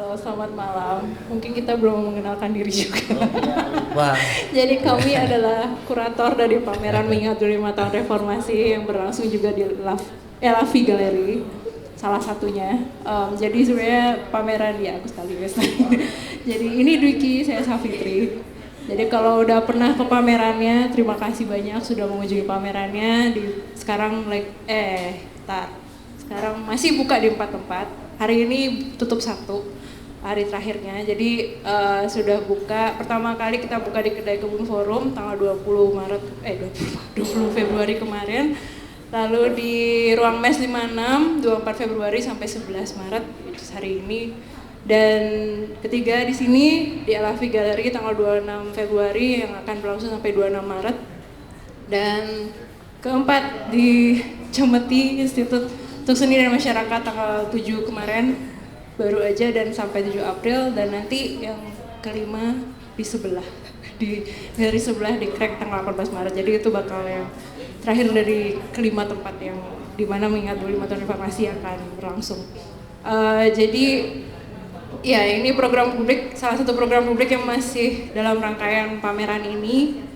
Halo, selamat malam. Mungkin kita belum mengenalkan diri juga. Wah, Jadi kami adalah kurator dari pameran mengingat 25 tahun reformasi yang berlangsung juga di Lavi Gallery, salah satunya. Jadi sebenarnya pameran ya aku sekaligus. Jadi ini Dwiki, saya Safitri. Jadi kalau udah pernah ke pamerannya, terima kasih banyak sudah mengunjungi pamerannya. Sekarang sekarang masih buka di 4 tempat. Hari ini tutup Sabtu, hari terakhirnya. Jadi sudah buka, pertama kali kita buka di Kedai Kebun Forum tanggal 20 Februari kemarin. Lalu di Ruang Mes 56 24 Februari sampai 11 Maret itu hari ini. Dan ketiga di sini di Lavi Gallery tanggal 26 Februari yang akan berlangsung sampai 26 Maret. Dan keempat di Cemeti Institut untuk Seni dan Masyarakat tanggal 7 kemarin baru aja dan sampai 7 April, dan nanti yang kelima di sebelah di galeri sebelah di Crack tanggal 18 Maret. Jadi itu bakal yang terakhir dari kelima tempat yang dimana mengingat 25 tahun reformasi akan berlangsung. Jadi ya ini program publik, salah satu program publik yang masih dalam rangkaian pameran ini.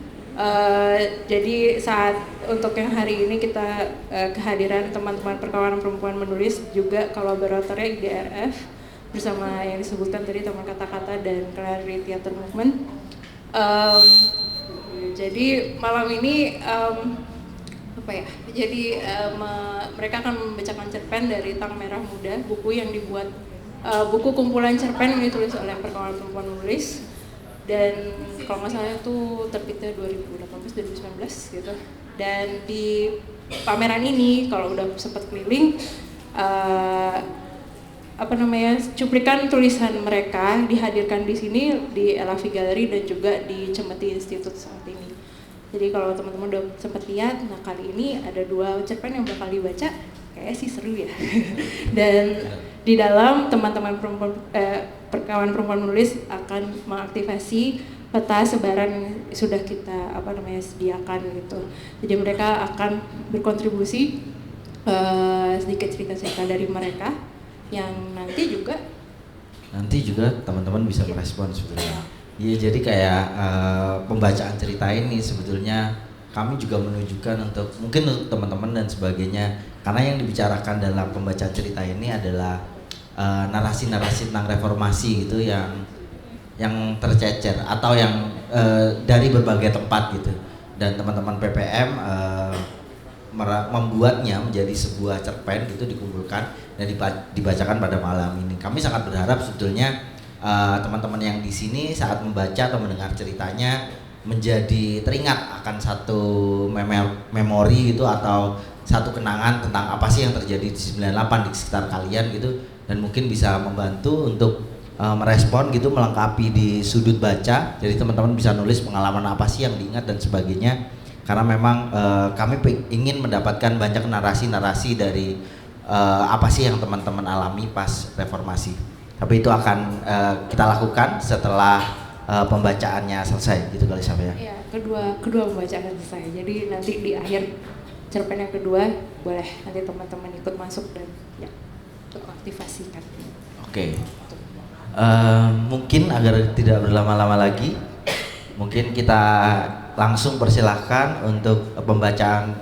Jadi saat untuk yang hari ini kita kehadiran teman-teman Perkawanan Perempuan Menulis, juga kolaboratornya IDRF bersama yang disebutkan tadi teman kata-kata dan Clary Theater Movement. Jadi malam ini mereka akan membacakan cerpen dari Tang Merah Muda, buku yang dibuat buku kumpulan cerpen yang ditulis oleh Perkawanan Perempuan Menulis. Dan kalau nggak salah itu terbitnya 2018-2019 gitu. Dan di pameran ini kalau udah sempat keliling, cuplikan tulisan mereka dihadirkan di sini di Lavi Gallery dan juga di Cemeti Institute saat ini. Jadi kalau teman-teman udah sempat lihat, nah kali ini ada 2 cerpen yang bakal dibaca, kayaknya sih seru ya. Dan di dalam teman-teman Perkawanan Perempuan Menulis akan mengaktifasi peta sebaran yang sudah kita sediakan gitu. Jadi mereka akan berkontribusi sedikit cerita-cerita dari mereka yang nanti juga teman-teman bisa merespon sebetulnya. Iya, jadi kayak pembacaan cerita ini sebetulnya kami juga menunjukkan untuk mungkin untuk teman-teman dan sebagainya, karena yang dibicarakan dalam pembacaan cerita ini adalah narasi-narasi tentang reformasi gitu yang tercecer atau yang dari berbagai tempat gitu, dan teman-teman PPM membuatnya menjadi sebuah cerpen gitu, dikumpulkan dan dibacakan pada malam ini. Kami sangat berharap sebetulnya teman-teman yang di sini saat membaca atau mendengar ceritanya menjadi teringat akan satu memori gitu atau satu kenangan tentang apa sih yang terjadi di 98 di sekitar kalian gitu, dan mungkin bisa membantu untuk merespon gitu, melengkapi di sudut baca. Jadi teman-teman bisa nulis pengalaman apa sih yang diingat dan sebagainya, karena memang kami ingin mendapatkan banyak narasi-narasi dari apa sih yang teman-teman alami pas reformasi. Tapi itu akan kita lakukan setelah pembacaannya selesai gitu kali Safia. Iya, kedua pembacaan selesai. Jadi nanti di akhir cerpen yang kedua boleh nanti teman-teman ikut masuk dan ya untuk aktifasikan. Oke. Mungkin agar tidak berlama-lama lagi, mungkin kita langsung persilahkan untuk pembacaan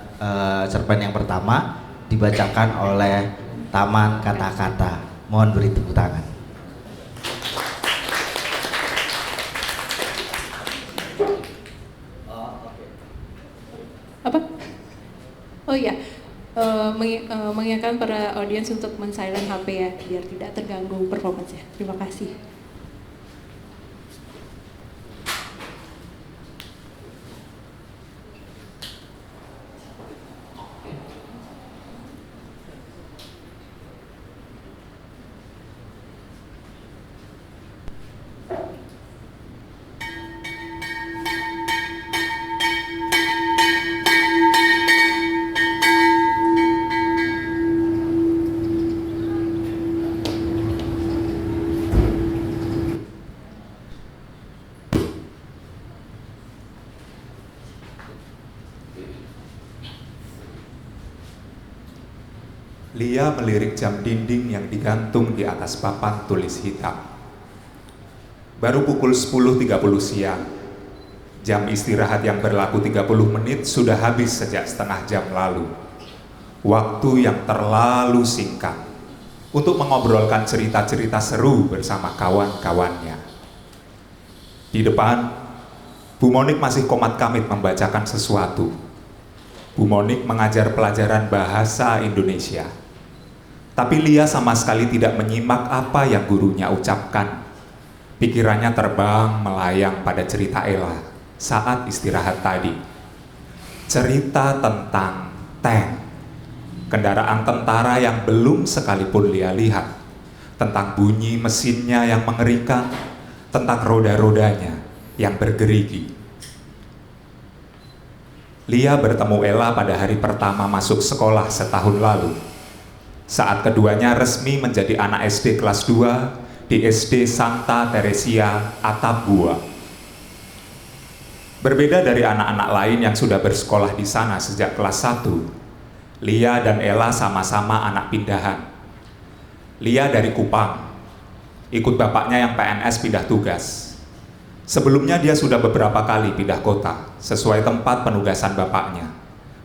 cerpen yang pertama dibacakan oleh Taman Kata-Kata. Mohon beri tepuk tangan. Apa? Oh iya, mengingatkan para audiens untuk men-silent HP ya, biar tidak terganggu performance-nya. Terima kasih. Lia melirik jam dinding yang digantung di atas papan tulis hitam. Baru pukul 10.30 siang. Jam istirahat yang berlaku 30 menit sudah habis sejak setengah jam lalu. Waktu yang terlalu singkat untuk mengobrolkan cerita-cerita seru bersama kawan-kawannya. Di depan, Bu Monik masih komat kamit membacakan sesuatu. Bu Monik mengajar pelajaran bahasa Indonesia. Tapi Lia sama sekali tidak menyimak apa yang gurunya ucapkan. Pikirannya terbang melayang pada cerita Ella saat istirahat tadi. Cerita tentang tank, kendaraan tentara yang belum sekalipun Lia lihat, tentang bunyi mesinnya yang mengerikan, tentang roda-rodanya yang bergerigi. Lia bertemu Ella pada hari pertama masuk sekolah setahun lalu. Saat keduanya resmi menjadi anak SD kelas 2 di SD Santa Teresia, Atambua. Berbeda dari anak-anak lain yang sudah bersekolah di sana sejak kelas 1, Lia dan Ella sama-sama anak pindahan. Lia dari Kupang, ikut bapaknya yang PNS pindah tugas. Sebelumnya dia sudah beberapa kali pindah kota, sesuai tempat penugasan bapaknya.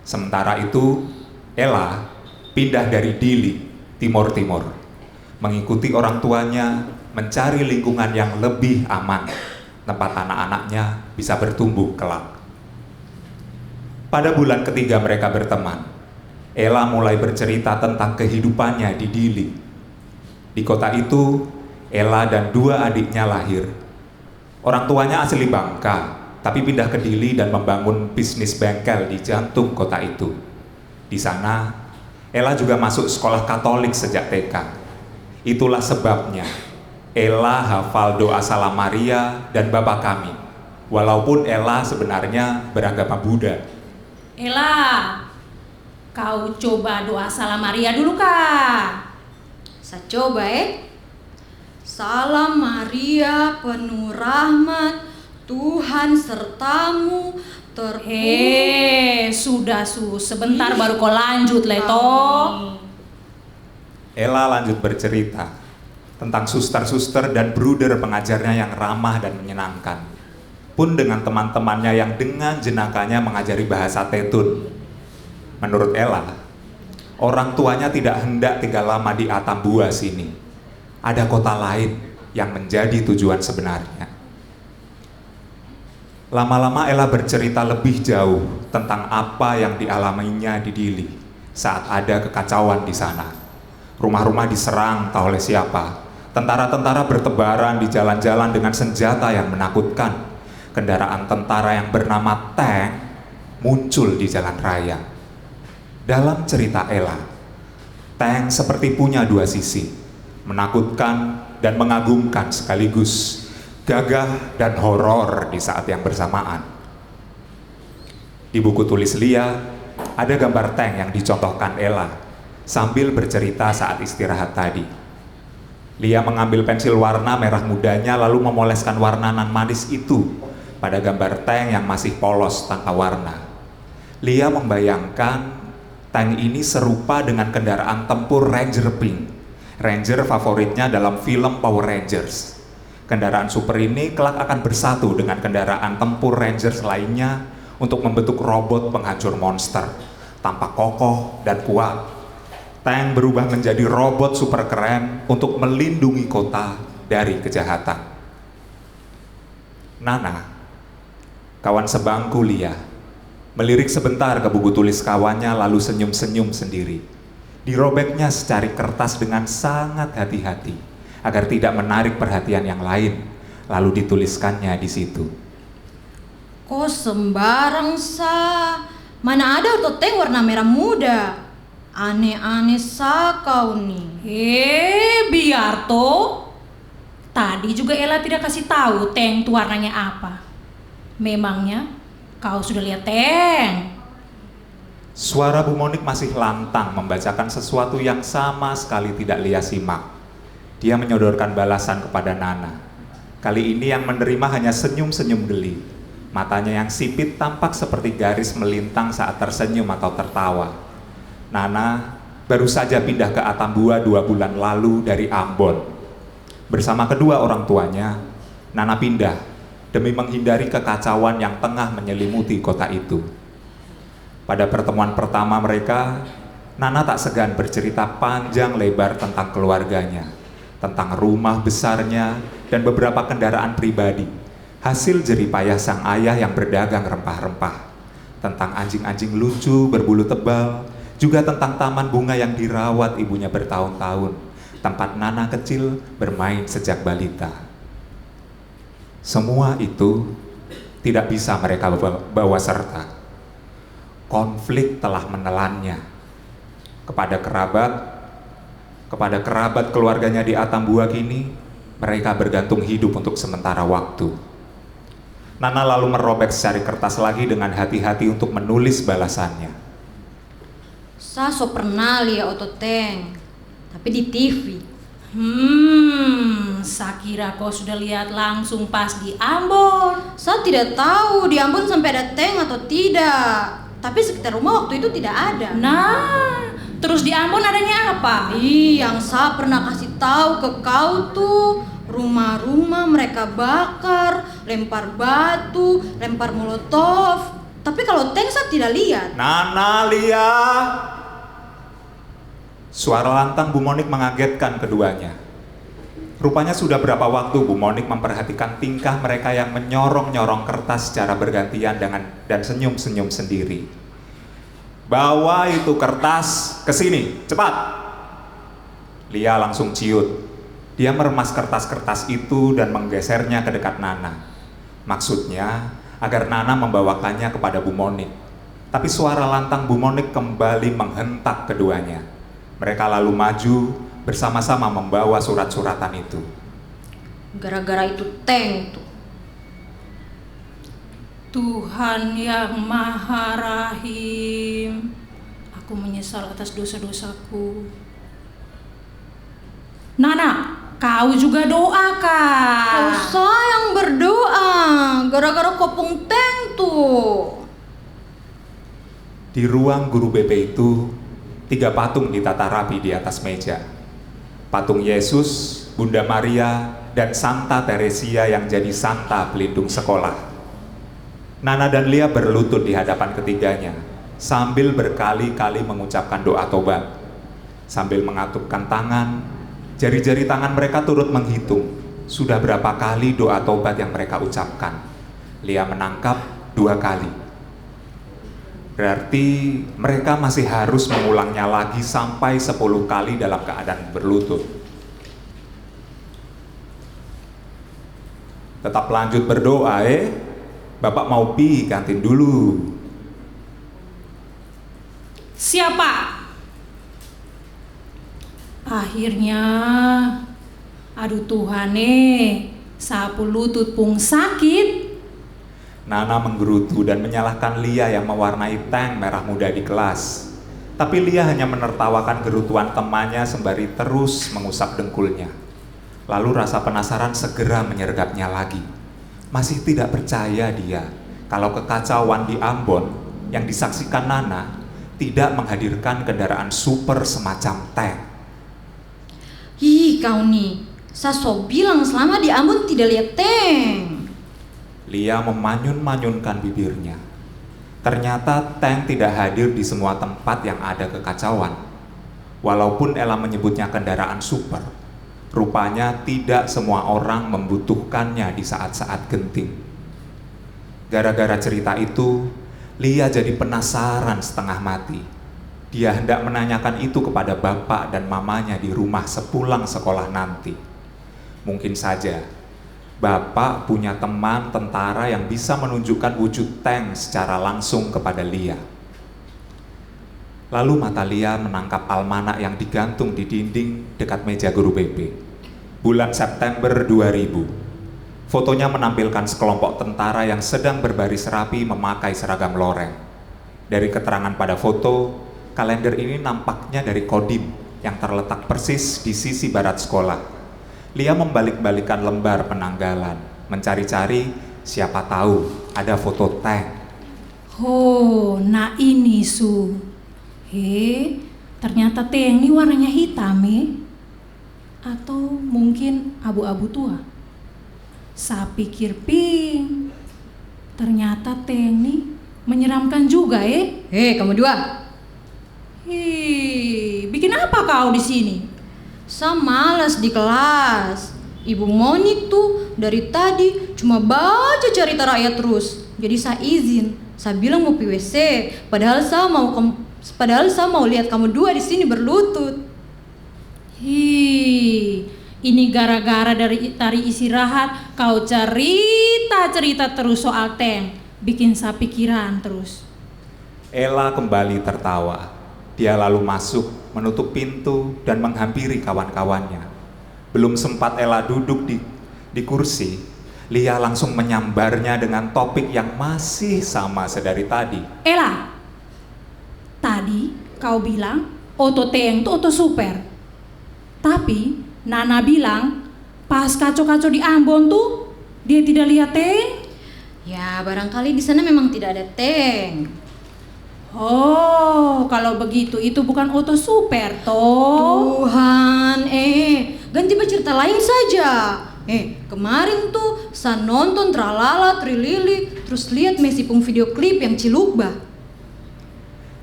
Sementara itu, Ella pindah dari Dili, Timur Timur, mengikuti orang tuanya mencari lingkungan yang lebih aman, tempat anak-anaknya bisa bertumbuh kelak. Pada bulan ketiga mereka berteman, Ella mulai bercerita tentang kehidupannya di Dili. Di kota itu, Ella dan 2 adiknya lahir. Orang tuanya asli Bangka, tapi pindah ke Dili dan membangun bisnis bengkel di jantung kota itu. Di sana, Ella juga masuk sekolah Katolik sejak TK. Itulah sebabnya Ella hafal doa Salam Maria dan Bapa Kami, walaupun Ella sebenarnya beragama Buddha. Ella, kau coba doa Salam Maria dulu kah? Saya coba Salam Maria penuh rahmat, Tuhan sertamu, sudah sebentar baru kau lanjut Leto. Ella lanjut bercerita tentang suster-suster dan bruder pengajarnya yang ramah dan menyenangkan. Pun dengan teman-temannya yang dengan jenakanya mengajari bahasa Tetun. Menurut Ella, orang tuanya tidak hendak tinggal lama di Atambua sini. Ada kota lain yang menjadi tujuan sebenarnya. Lama-lama Ella bercerita lebih jauh tentang apa yang dialaminya di Dili saat ada kekacauan di sana. Rumah-rumah diserang tak oleh siapa. Tentara-tentara bertebaran di jalan-jalan dengan senjata yang menakutkan. Kendaraan tentara yang bernama tank muncul di jalan raya. Dalam cerita Ella, tank seperti punya 2 sisi, menakutkan dan mengagumkan sekaligus, gagah dan horor di saat yang bersamaan. Di buku tulis Lia, ada gambar tank yang dicontohkan Ella sambil bercerita saat istirahat tadi. Lia mengambil pensil warna merah mudanya lalu memoleskan warna nan manis itu pada gambar tank yang masih polos tanpa warna. Lia membayangkan tank ini serupa dengan kendaraan tempur Ranger Pink, Ranger favoritnya dalam film Power Rangers. Kendaraan super ini kelak akan bersatu dengan kendaraan tempur Rangers lainnya untuk membentuk robot penghancur monster, tampak kokoh dan kuat. Tank berubah menjadi robot super keren untuk melindungi kota dari kejahatan. Nana, kawan sebangku Lia, melirik sebentar ke buku tulis kawannya lalu senyum-senyum sendiri. Dirobeknya secari kertas dengan sangat hati-hati agar tidak menarik perhatian yang lain, lalu dituliskannya di situ. Kok sembarang mana ada auto tank warna merah muda? Aneh-aneh kau nih. Biarto, tadi juga Ella tidak kasih tahu tank itu warnanya apa. Memangnya kau sudah lihat tank? Suara Bu Monik masih lantang membacakan sesuatu yang sama sekali tidak Lia simak. Dia menyodorkan balasan kepada Nana. Kali ini yang menerima hanya senyum-senyum geli. Matanya yang sipit tampak seperti garis melintang saat tersenyum atau tertawa. Nana baru saja pindah ke Atambua 2 bulan lalu dari Ambon. Bersama kedua orang tuanya, Nana pindah demi menghindari kekacauan yang tengah menyelimuti kota itu. Pada pertemuan pertama mereka, Nana tak segan bercerita panjang lebar tentang keluarganya, tentang rumah besarnya dan beberapa kendaraan pribadi, hasil jeripayah sang ayah yang berdagang rempah-rempah, tentang anjing-anjing lucu berbulu tebal, juga tentang taman bunga yang dirawat ibunya bertahun-tahun, tempat Nana kecil bermain sejak balita. Semua itu tidak bisa mereka bawa serta. Konflik telah menelannya. Kepada kerabat keluarganya di Atambua kini, mereka bergantung hidup untuk sementara waktu. Nana lalu merobek secari kertas lagi dengan hati-hati untuk menulis balasannya. Saya so pernah lihat Ototeng, tapi di TV. Saya kira kau sudah lihat langsung pas di Ambon. Saya tidak tahu di Ambon sampai ada tank atau tidak. Tapi sekitar rumah waktu itu tidak ada. Nah, terus di Ambon adanya apa? Yang saya pernah kasih tahu ke kau tuh, rumah-rumah mereka bakar, lempar batu, lempar molotov. Tapi kalau tank saya tidak lihat. Nana, Lia. Suara lantang Bu Monik mengagetkan keduanya. Rupanya sudah berapa waktu Bu Monik memperhatikan tingkah mereka yang menyorong-nyorong kertas secara bergantian dan senyum-senyum sendiri. Bawa itu kertas ke sini, cepat. Lia langsung ciut. Dia meremas kertas-kertas itu dan menggesernya ke dekat Nana. Maksudnya agar Nana membawakannya kepada Bu Monik. Tapi suara lantang Bu Monik kembali menghentak keduanya. Mereka lalu maju bersama-sama membawa surat-suratan itu. Gara-gara itu tank tuh. Tuhan yang Maha Rahim, aku menyesal atas dosa-dosaku. Nana, kau juga doa kak? Kau sayang berdoa, gara-gara kopong tank tuh. Di ruang guru BP itu, 3 patung ditata rapi di atas meja. Patung Yesus, Bunda Maria, dan Santa Teresia yang jadi santa pelindung sekolah. Nana dan Lia berlutut di hadapan ketiganya, sambil berkali-kali mengucapkan doa tobat. Sambil mengatupkan tangan, jari-jari tangan mereka turut menghitung sudah berapa kali doa tobat yang mereka ucapkan. Lia menangkap 2 kali. Berarti mereka masih harus mengulangnya lagi sampai 10 kali dalam keadaan berlutut. Tetap lanjut berdoa Bapak mau pi kantin dulu. Siapa? Akhirnya, aduh Tuhan sapu lutut pun sakit. Nana menggerutu dan menyalahkan Lia yang mewarnai tank merah muda di kelas. Tapi Lia hanya menertawakan gerutuan temannya sembari terus mengusap dengkulnya. Lalu rasa penasaran segera menyergapnya lagi. Masih tidak percaya dia kalau kekacauan di Ambon yang disaksikan Nana tidak menghadirkan kendaraan super semacam tank. Ih kau nih, saya so bilang selama di Ambon tidak lihat tank. Lia memanyun-manyunkan bibirnya. Ternyata tank tidak hadir di semua tempat yang ada kekacauan. Walaupun Ella menyebutnya kendaraan super, rupanya tidak semua orang membutuhkannya di saat-saat genting. Gara-gara cerita itu, Lia jadi penasaran setengah mati. Dia hendak menanyakan itu kepada bapak dan mamanya di rumah sepulang sekolah nanti. Mungkin saja bapak punya teman tentara yang bisa menunjukkan wujud tank secara langsung kepada Lia. Lalu mata Lia menangkap almanak yang digantung di dinding dekat meja guru BP. Bulan September 2000. Fotonya menampilkan sekelompok tentara yang sedang berbaris rapi memakai seragam loreng. Dari keterangan pada foto, kalender ini nampaknya dari Kodim yang terletak persis di sisi barat sekolah. Lia membalik-balikan lembar penanggalan, mencari-cari siapa tahu ada foto tank. Oh, nah ini ternyata tank ini warnanya hitam atau mungkin abu-abu tua. Saya pikir Ping, ternyata Teng nih menyeramkan juga Kamu dua. Bikin apa kau di sini? Saya malas di kelas. Ibu Monik tuh dari tadi cuma baca cerita rakyat terus. Jadi saya izin. Saya bilang mau PWC, padahal saya mau lihat kamu dua di sini berlutut. Ini gara-gara dari istirahat kau cerita terus soal Teng, bikin saya pikiran terus. Ella kembali tertawa. Dia lalu masuk, menutup pintu dan menghampiri kawan-kawannya. Belum sempat Ella duduk di kursi, Lia langsung menyambarnya dengan topik yang masih sama sedari tadi. Ella, tadi kau bilang oto Teng itu oto super. Tapi Nana bilang pas kacau-kacau di Ambon tuh dia tidak lihat Teng. Ya, barangkali di sana memang tidak ada Teng. Oh, kalau begitu itu bukan oto super toh. Tuhan, ganti bercerita lain saja. Kemarin tuh saya nonton Tralala Trilili, terus lihat Mesipung video klip yang Cilukba.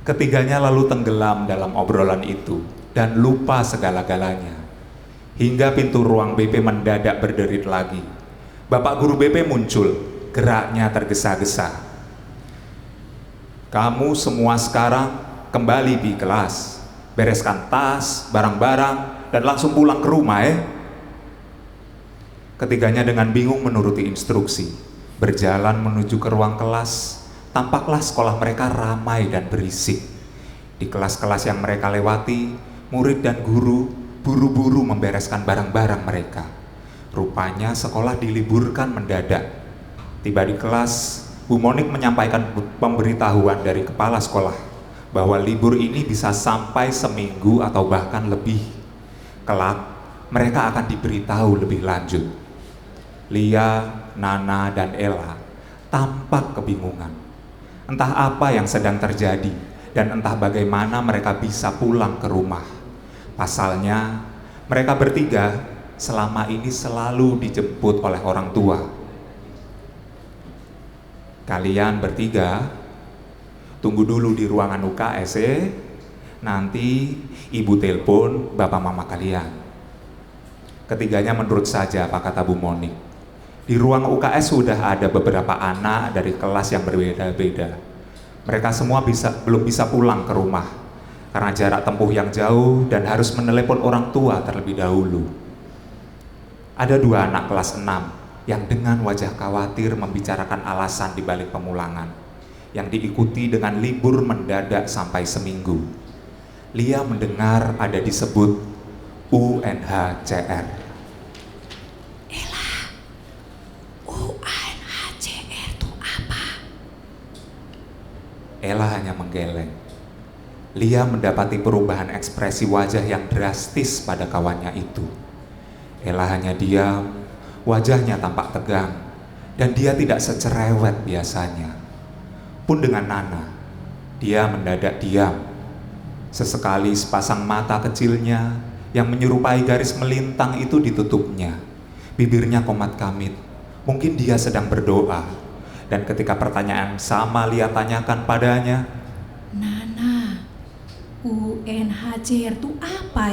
Ketiganya lalu tenggelam dalam obrolan itu dan lupa segala-galanya. Hingga pintu ruang BP mendadak berderit lagi. Bapak guru BP muncul, geraknya tergesa-gesa. Kamu semua sekarang kembali di kelas. Bereskan tas, barang-barang, dan langsung pulang ke rumah Ketiganya dengan bingung menuruti instruksi. Berjalan menuju ke ruang kelas. Tampaklah sekolah mereka ramai dan berisik. Di kelas-kelas yang mereka lewati, murid dan guru buru-buru membereskan barang-barang mereka. Rupanya sekolah diliburkan mendadak. Tiba di kelas, Bu Monik menyampaikan pemberitahuan dari kepala sekolah bahwa libur ini bisa sampai seminggu atau bahkan lebih. Kelak, mereka akan diberitahu lebih lanjut. Lia, Nana, dan Ella tampak kebingungan. Entah apa yang sedang terjadi dan entah bagaimana mereka bisa pulang ke rumah. Pasalnya, mereka bertiga selama ini selalu dijemput oleh orang tua. Kalian bertiga tunggu dulu di ruangan UKS nanti ibu telepon bapak mama kalian. Ketiganya menurut saja apa kata Bu Monik. Di ruang UKS sudah ada beberapa anak dari kelas yang berbeda-beda. Mereka semua belum bisa pulang ke rumah karena jarak tempuh yang jauh dan harus menelepon orang tua terlebih dahulu. Ada 2 anak kelas 6 yang dengan wajah khawatir membicarakan alasan di balik pemulangan, yang diikuti dengan libur mendadak sampai seminggu. Lia mendengar ada disebut UNHCR. Ella, UNHCR itu apa? Ella hanya menggeleng. Lia mendapati perubahan ekspresi wajah yang drastis pada kawannya itu. Ella hanya diam. Wajahnya tampak tegang, dan dia tidak secerewet biasanya. Pun dengan Nana, dia mendadak diam. Sesekali sepasang mata kecilnya yang menyerupai garis melintang itu ditutupnya. Bibirnya komat kamit, mungkin dia sedang berdoa. Dan ketika pertanyaan sama Lia tanyakan padanya, Nana, UNHCR itu apa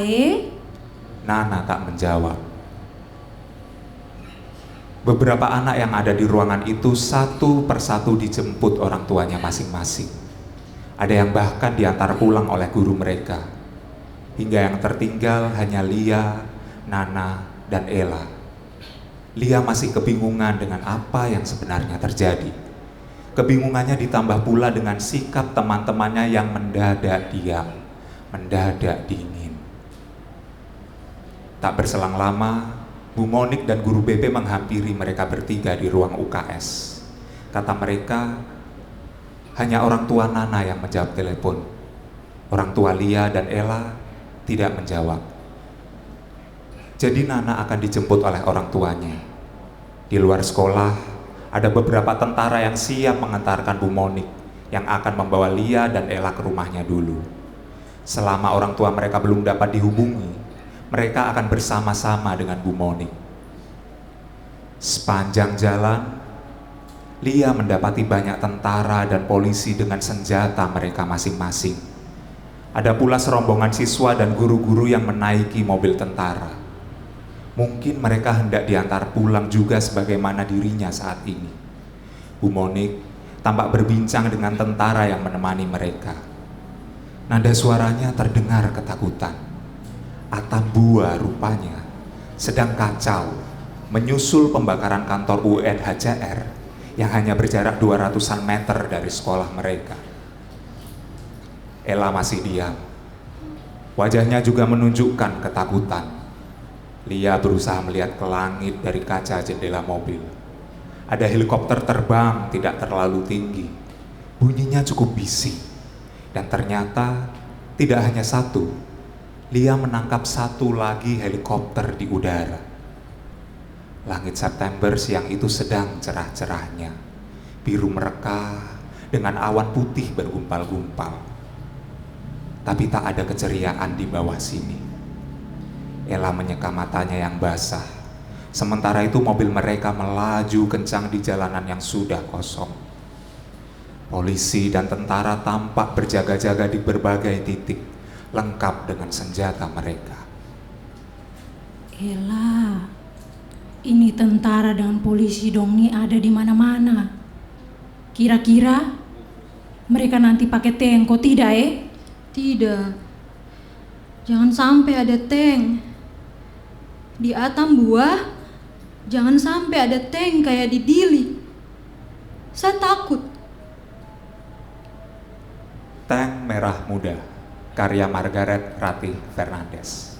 Nana tak menjawab. Beberapa anak yang ada di ruangan itu satu persatu dijemput orang tuanya masing-masing. Ada yang bahkan diantar pulang oleh guru mereka. Hingga yang tertinggal hanya Lia, Nana, dan Ella. Lia masih kebingungan dengan apa yang sebenarnya terjadi. Kebingungannya ditambah pula dengan sikap teman-temannya yang mendadak diam, mendadak dingin. Tak berselang lama, Bu Monik dan guru BP menghampiri mereka bertiga di ruang UKS. Kata mereka, hanya orang tua Nana yang menjawab telepon. Orang tua Lia dan Ella tidak menjawab. Jadi Nana akan dijemput oleh orang tuanya. Di luar sekolah, ada beberapa tentara yang siap mengantarkan Bu Monik yang akan membawa Lia dan Ella ke rumahnya dulu. Selama orang tua mereka belum dapat dihubungi, mereka akan bersama-sama dengan Bu Monik. Sepanjang jalan, Lia mendapati banyak tentara dan polisi dengan senjata mereka masing-masing. Ada pula serombongan siswa dan guru-guru yang menaiki mobil tentara. Mungkin mereka hendak diantar pulang juga sebagaimana dirinya saat ini. Bu Monik tampak berbincang dengan tentara yang menemani mereka. Nada suaranya terdengar ketakutan. Atambua rupanya sedang kacau menyusul pembakaran kantor UNHCR yang hanya berjarak 200-an meter dari sekolah mereka. Ella masih diam. Wajahnya juga menunjukkan ketakutan. Lia berusaha melihat ke langit dari kaca jendela mobil. Ada helikopter terbang tidak terlalu tinggi. Bunyinya cukup bising. Dan ternyata tidak hanya satu. Lia menangkap satu lagi helikopter di udara. Langit September siang itu sedang cerah-cerahnya, biru mereka dengan awan putih bergumpal-gumpal. Tapi tak ada keceriaan di bawah sini. Ella menyeka matanya yang basah. Sementara itu mobil mereka melaju kencang di jalanan yang sudah kosong. Polisi dan tentara tampak berjaga-jaga di berbagai titik, lengkap dengan senjata mereka. Ella, ini tentara dengan polisi dong nih ada di mana-mana. Kira-kira mereka nanti pakai tank, tidak Tidak. Jangan sampai ada tank. Di Atambua, jangan sampai ada tank kayak di Dili. Saya takut. Tank Merah Muda, karya Margaret Ratih Fernandes.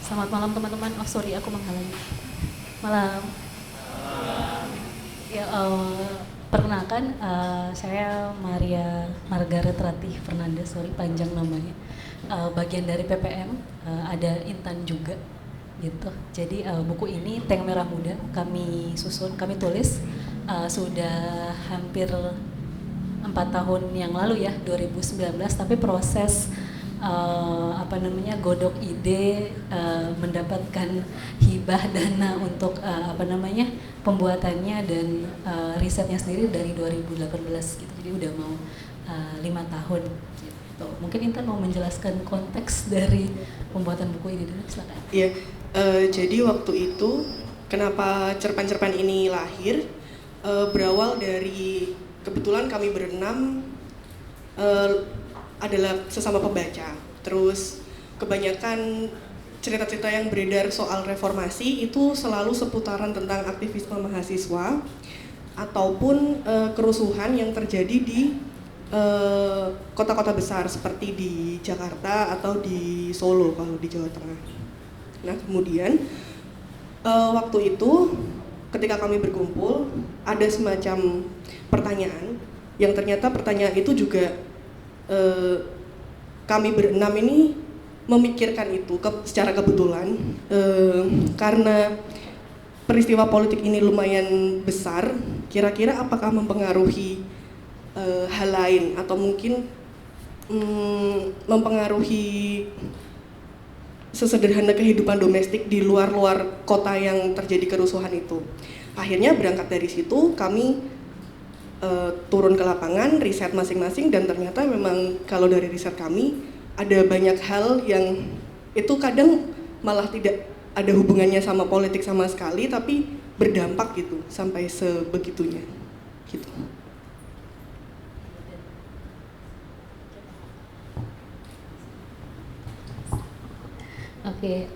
Selamat malam teman-teman. Oh sorry, aku menghalangi. Malam. Ya, perkenalkan, saya Margaret Ratih Fernandes. Sorry, panjang namanya. Bagian dari PPM, ada Intan juga, gitu. Jadi buku ini Tank Merah Muda kami susun, kami tulis sudah hampir 4 tahun yang lalu ya, 2019. Tapi proses godok ide, mendapatkan hibah dana untuk pembuatannya dan risetnya sendiri dari 2018 gitu. Jadi udah mau 5 tahun gitu. Mungkin Intan mau menjelaskan konteks dari pembuatan buku ini dulu, silakan. Iya, jadi waktu itu kenapa cerpen-cerpen ini lahir, berawal dari kebetulan kami berenam adalah sesama pembaca. Terus kebanyakan cerita-cerita yang beredar soal reformasi itu selalu seputaran tentang aktivisme mahasiswa ataupun kerusuhan yang terjadi di kota-kota besar seperti di Jakarta atau di Solo kalau di Jawa Tengah. Nah kemudian waktu itu ketika kami berkumpul ada semacam pertanyaan yang ternyata pertanyaan itu juga kami berenam ini memikirkan itu secara kebetulan karena peristiwa politik ini lumayan besar. Kira-kira apakah mempengaruhi hal lain atau mungkin mempengaruhi sesederhana kehidupan domestik di luar kota yang terjadi kerusuhan itu. Akhirnya berangkat dari situ kami turun ke lapangan, riset masing-masing, dan ternyata memang kalau dari riset kami ada banyak hal yang itu kadang malah tidak ada hubungannya sama politik sama sekali, tapi berdampak gitu sampai sebegitunya gitu. Oke,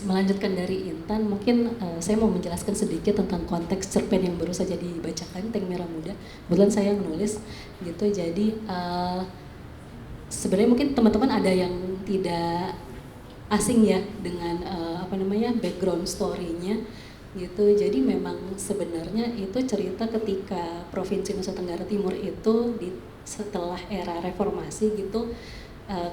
melanjutkan dari Intan, mungkin saya mau menjelaskan sedikit tentang konteks cerpen yang baru saja dibacakan, Tank Merah Muda. Kebetulan saya yang menulis, gitu. Jadi sebenarnya mungkin teman-teman ada yang tidak asing ya dengan background story-nya gitu. Jadi memang sebenarnya itu cerita ketika Provinsi Nusa Tenggara Timur itu setelah era reformasi gitu.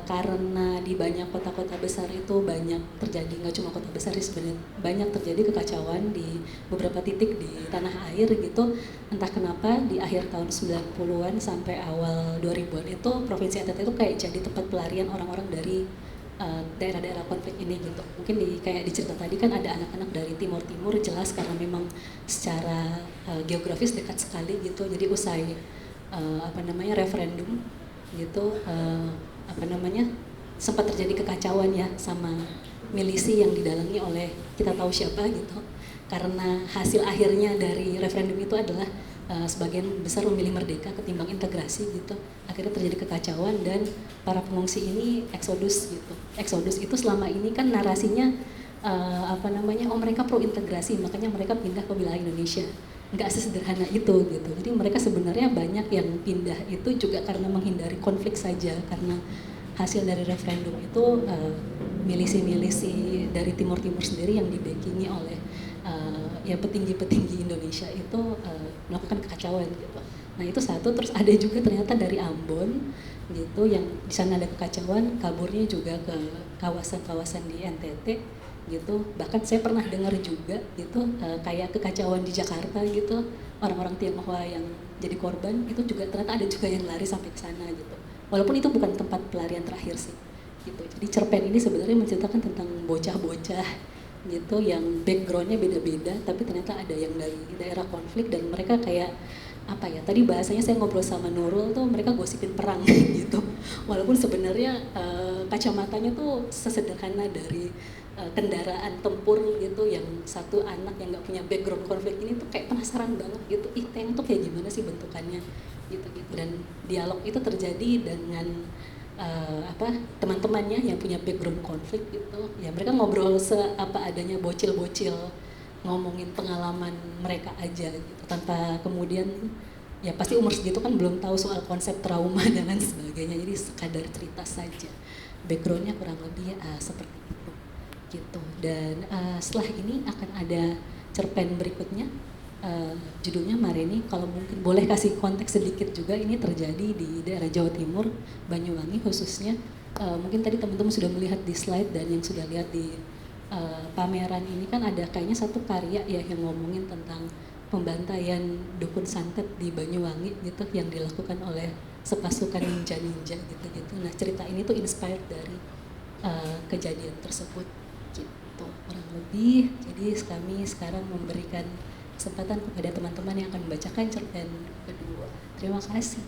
Karena di banyak kota-kota besar itu banyak terjadi, nggak cuma kota besar sebenarnya, banyak terjadi kekacauan di beberapa titik di tanah air gitu. Entah kenapa di akhir tahun 90-an sampai awal 2000-an itu Provinsi NTT itu kayak jadi tempat pelarian orang-orang dari daerah-daerah konflik ini gitu. Mungkin kayak di cerita tadi kan ada anak-anak dari timur-timur, jelas karena memang secara geografis dekat sekali gitu. Jadi usai referendum gitu, sempat terjadi kekacauan ya sama milisi yang didalangi oleh kita tahu siapa gitu. Karena hasil akhirnya dari referendum itu adalah sebagian besar memilih merdeka ketimbang integrasi gitu. Akhirnya terjadi kekacauan dan para pengungsi ini eksodus gitu. Eksodus itu selama ini kan narasinya mereka pro integrasi, makanya mereka pindah ke wilayah Indonesia. Nggak sesederhana itu gitu. Jadi mereka sebenarnya banyak yang pindah itu juga karena menghindari konflik saja, karena hasil dari referendum itu milisi-milisi dari Timur-Timur sendiri yang dibackingi oleh petinggi-petinggi Indonesia itu melakukan kekacauan gitu. Nah itu satu, terus ada juga ternyata dari Ambon gitu yang di sana ada kekacauan, kaburnya juga ke kawasan-kawasan di NTT gitu. Bahkan saya pernah dengar juga gitu kayak kekacauan di Jakarta gitu, orang-orang Tionghoa yang jadi korban itu juga ternyata ada juga yang lari sampai ke sana gitu. Walaupun itu bukan tempat pelarian terakhir sih gitu. Jadi cerpen ini sebenarnya menceritakan tentang bocah-bocah gitu yang backgroundnya beda-beda, tapi ternyata ada yang dari daerah konflik dan mereka kayak tadi bahasanya saya ngobrol sama Nurul tuh mereka gosipin perang gitu. Walaupun sebenarnya kacamatanya tuh sesederhana dari kendaraan tempur gitu, yang satu anak yang nggak punya background konflik ini tuh kayak penasaran banget gitu, tank tuh kayak gimana sih bentukannya gitu. Dan dialog itu terjadi dengan teman-temannya yang punya background konflik gitu. Ya mereka ngobrol seapa adanya, bocil-bocil ngomongin pengalaman mereka aja gitu, tanpa kemudian ya pasti umur segitu kan belum tahu soal konsep trauma dan lain sebagainya, jadi sekadar cerita saja. Backgroundnya kurang lebih seperti itu gitu. Dan setelah ini akan ada cerpen berikutnya, judulnya Mareni. Kalau mungkin boleh kasih konteks sedikit juga, ini terjadi di daerah Jawa Timur, Banyuwangi khususnya. Mungkin tadi teman-teman sudah melihat di slide dan yang sudah lihat di pameran ini kan ada kayaknya satu karya ya yang ngomongin tentang pembantaian dukun santet di Banyuwangi gitu yang dilakukan oleh sepasukan ninja-ninja gitu-gitu. Nah cerita ini tuh inspired dari kejadian tersebut gitu kurang lebih. Jadi kami sekarang memberikan kesempatan kepada teman-teman yang akan membacakan cerpen kedua. Terima kasih.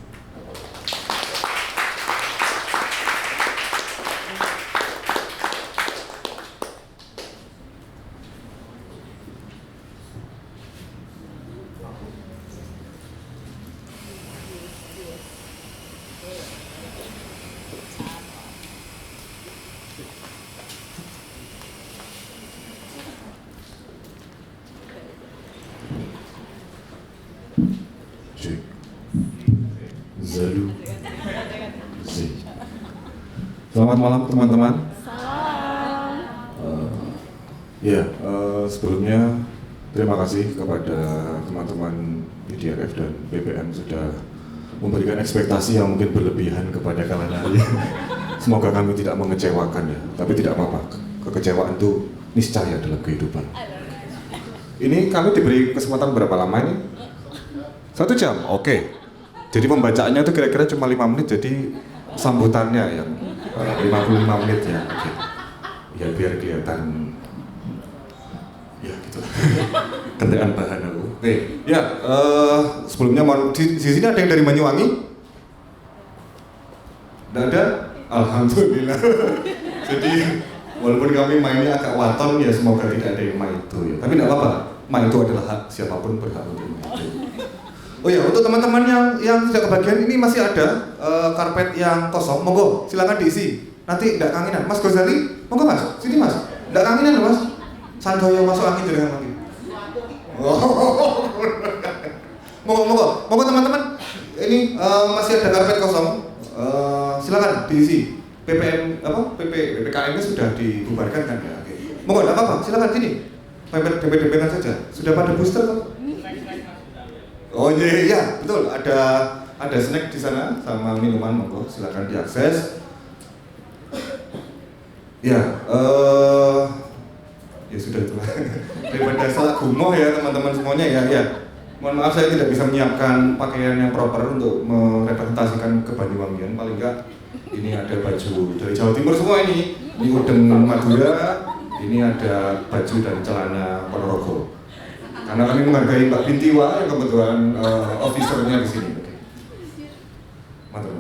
Selamat malam teman-teman. Sebelumnya terima kasih kepada teman-teman IDRF dan BPM sudah memberikan ekspektasi yang mungkin berlebihan kepada kalian. Semoga kami tidak mengecewakan ya, tapi tidak apa-apa. Kekecewaan itu niscaya dalam kehidupan. Ini kami diberi kesempatan berapa lama ini? 1 jam, oke. Jadi pembacaannya itu kira-kira cuma 5 menit, jadi sambutannya yang 55 menit ya, oke. Ya biar kelihatan, ya gitu. Kendaraan bahan aku. Oke, ya sebelumnya di sini ada yang dari Banyuwangi? Tidak ada? Alhamdulillah. Jadi walaupun kami mainnya agak waton ya, semoga tidak ada yang main itu ya. Tapi tidak apa-apa, main itu adalah hak siapapun berhak untuk main itu. Oh ya, untuk teman-teman yang tidak kebagian, ini masih ada karpet yang kosong, monggo silakan diisi. Nanti tidak kangenan. Mas Gozali, monggo Mas, sini Mas. Tidak kangenan loh Mas. Sandoyo masuk angin jangan lagi. Monggo teman-teman. Ini masih ada karpet kosong. Silakan diisi. PPKM-nya sudah dibubarkan kan ya? Monggo, enggak apa-apa, silakan sini. Dempet-dempetan saja. Sudah pada booster kok? Oh iya, betul. Ada snack di sana sama minuman, monggo silakan diakses. Ya, ya sudah itu. Daripada salah gumoh ya teman-teman semuanya ya. Mohon maaf saya tidak bisa menyiapkan pakaian yang proper untuk merepresentasikan ke Banyuwangian. Paling enggak ini ada baju dari Jawa Timur semua ini. Ini udeng Madura, ini ada baju dan celana Ponorogo. Karena kami menghargai Mbak Bintiwa yang kebetulan officernya di sini. Oke. Mantap.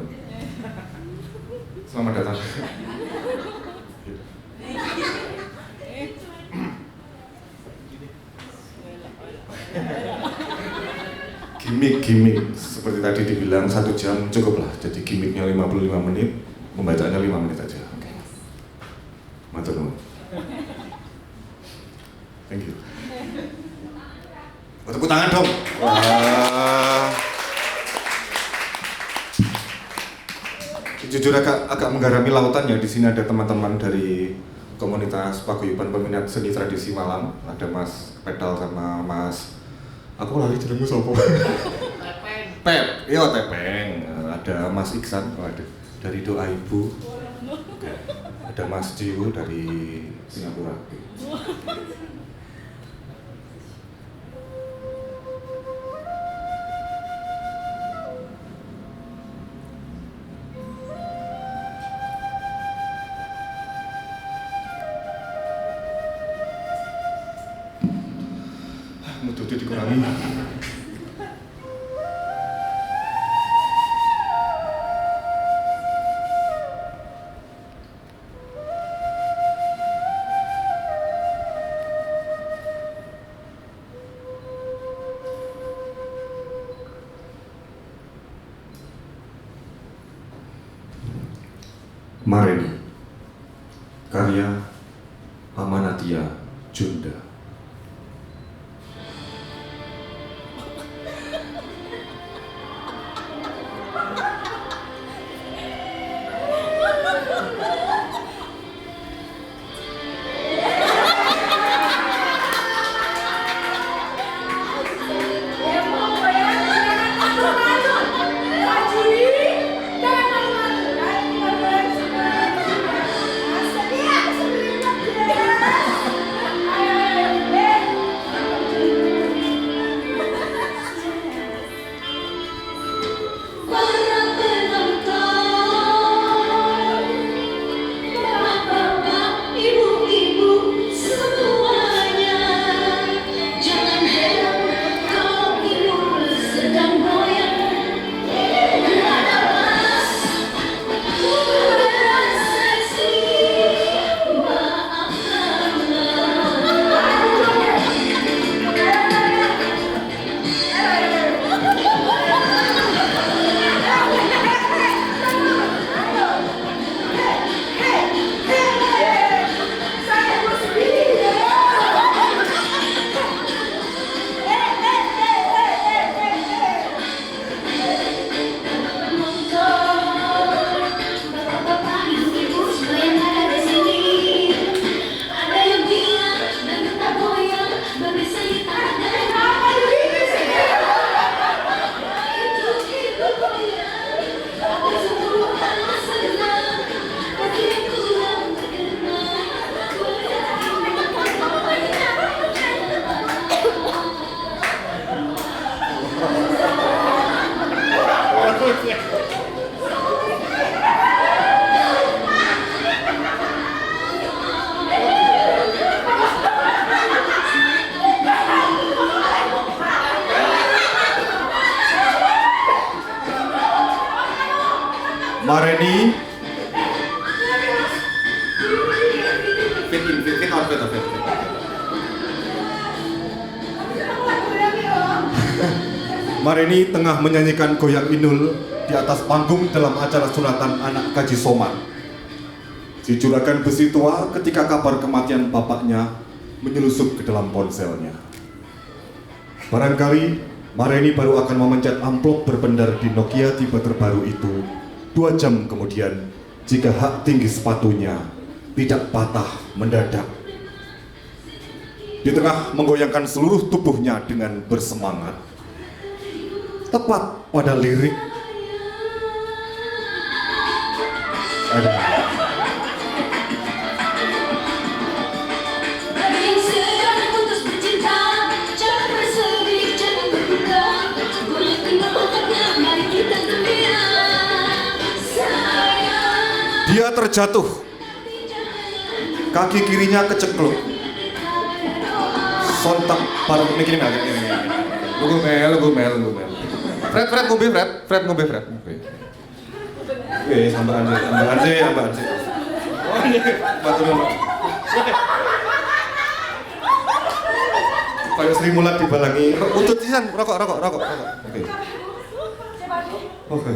Selamat datang. Gimik seperti tadi dibilang 1 jam cukuplah. Jadi gimiknya 55 menit, membacanya 5 menit aja. Oke. Mantap. Thank you. Tepuk tangan dong. Wah. Jujur agak menggarami lautan ya. Di sini ada teman-teman dari komunitas paguyuban peminat seni tradisi Malang. Ada Mas Pedal sama Mas. Aku lari jenengmu sapa? Tepeng. Iya Tepeng. Ada Mas Iksan. Ada dari Doa Ibu. Ada Mas Jiwo dari Singapura. Mutu dikurangi. Mareni, karya Amanatia Junda. Mareni, fit out. Mareni tengah menyanyikan goyang inul di atas panggung dalam acara sunatan anak Kaji Somad. Si juragan besi tua ketika kabar kematian bapaknya menyelusup ke dalam ponselnya. Barangkali Mareni baru akan memencet amplop berbendar di Nokia tipe terbaru itu 2 jam kemudian jika hak tinggi sepatunya tidak patah mendadak. di tengah menggoyangkan seluruh tubuhnya dengan bersemangat. Tepat pada lirik dia terjatuh. Kaki kirinya kecekluk. Sontak para mikirin agak ini. Lu mel. Fred ngombe. Oke, sambahan sih. Oh iya, paturan. Kayak Sri Mulat dibalangi. Untut sisan, rokok. Oke. Oke,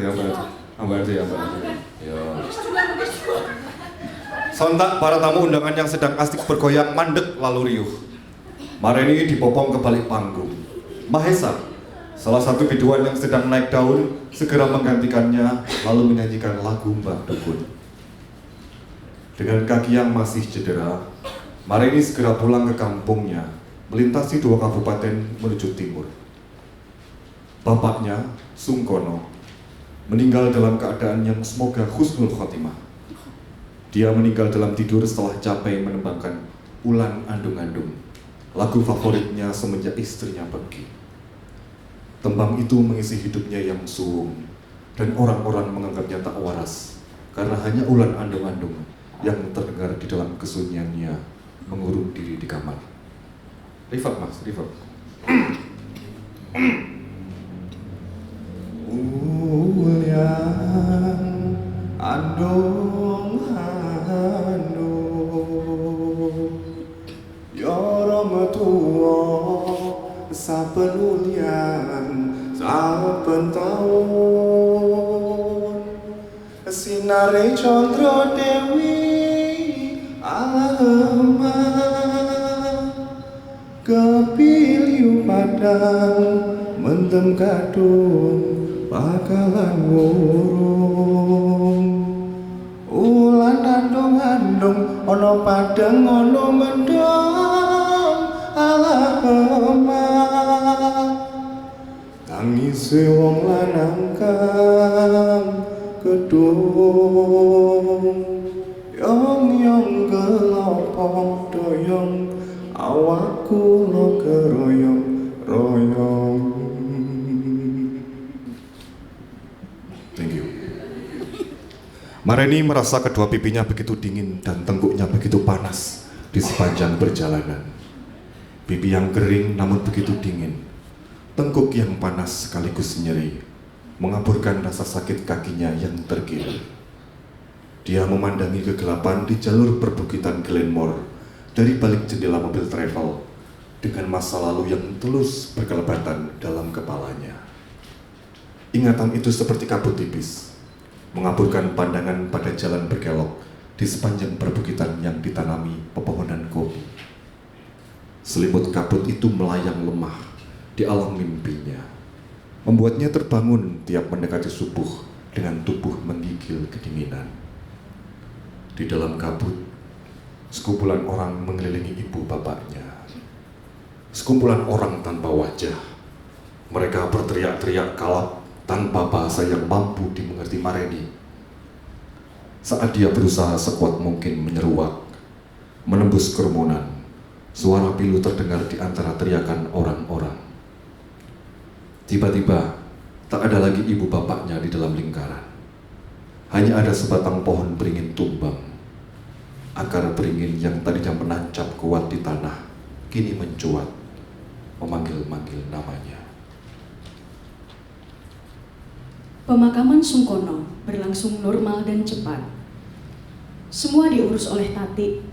ambahan sih. Ya. Sontak para tamu undangan yang sedang asik bergoyang mandek lalu riuh. Mareni dipopong ke balik panggung. Mahesa, salah satu biduan yang sedang naik daun, segera menggantikannya lalu menyanyikan lagu Mbak Dukun. Dengan kaki yang masih cedera, Mareni segera pulang ke kampungnya, melintasi 2 kabupaten menuju timur. Bapaknya, Sungkono, meninggal dalam keadaan yang semoga husnul khotimah. Dia meninggal dalam tidur setelah capek menembangkan Ulan Andung-Andung, lagu favoritnya semenjak istrinya pergi. Tembang itu mengisi hidupnya yang suwung, dan orang-orang menganggapnya tak waras, karena hanya Ulan Andung-Andung yang terdengar di dalam kesunyiannya mengurung diri di kamar. Reverb. Ulan Andung-Andung Yoro metuwa saben ulian saben taun sinare Candra Dewi ama kepilih padang mendem kadung bakalan ngurung Ulan andung-andung ono padang ono mendong alama tangise wong lanang kang gedung yong gelopong doyong awakku lo keroyong. Thank you. Mareni merasa kedua pipinya begitu dingin dan tengkuknya begitu panas di sepanjang perjalanan. Pipi yang kering namun begitu dingin, tengkuk yang panas sekaligus nyeri, mengaburkan rasa sakit kakinya yang terkilir. Dia memandangi kegelapan di jalur perbukitan Glenmore dari balik jendela mobil travel dengan masa lalu yang tulus berkelebatan dalam kepalanya. Ingatan itu seperti kabut tipis, mengaburkan pandangan pada jalan berkelok di sepanjang perbukitan yang ditanami pepohonan kopi. Selimut kabut itu melayang lemah di alam mimpinya, membuatnya terbangun tiap mendekati subuh dengan tubuh menggigil kedinginan. Di dalam kabut, sekumpulan orang mengelilingi ibu bapaknya. Sekumpulan orang tanpa wajah. Mereka berteriak-teriak kalap tanpa bahasa yang mampu dimengerti Mareni. Saat dia berusaha sekuat mungkin menyeruak, menembus kerumunan, suara pilu terdengar di antara teriakan orang-orang. Tiba-tiba, tak ada lagi ibu bapaknya di dalam lingkaran. Hanya ada sebatang pohon beringin tumbang. Akar beringin yang tadinya menancap kuat di tanah, kini mencuat, memanggil-manggil namanya. Pemakaman Sungkono berlangsung normal dan cepat. Semua diurus oleh Tati,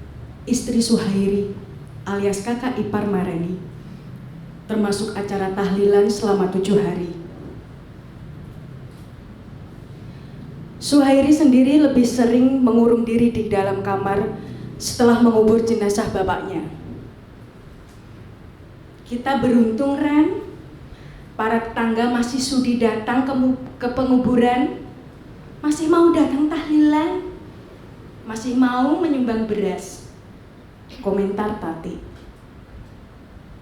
istri Suhairi, alias kakak ipar Mareni, termasuk acara tahlilan selama 7 hari. Suhairi sendiri lebih sering mengurung diri di dalam kamar setelah mengubur jenazah bapaknya. Kita beruntung, Ren. Para tetangga masih sudi datang ke penguburan, masih mau datang tahlilan, masih mau menyumbang beras. Komentar Tati.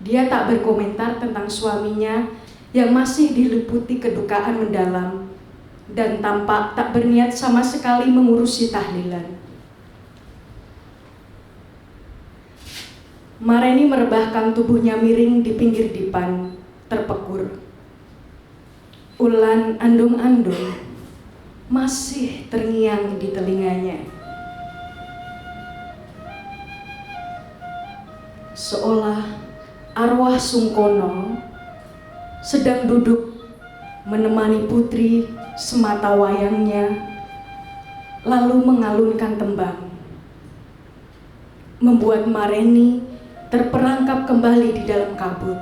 Dia tak berkomentar tentang suaminya yang masih diliputi kedukaan mendalam dan tampak tak berniat sama sekali mengurusi tahlilan. Mareni merebahkan tubuhnya miring di pinggir dipan, terpekur. Ulan andung-andung masih terngiang di telinganya. Seolah arwah Sungkono sedang duduk menemani putri semata wayangnya, lalu mengalunkan tembang, membuat Mareni terperangkap kembali di dalam kabut.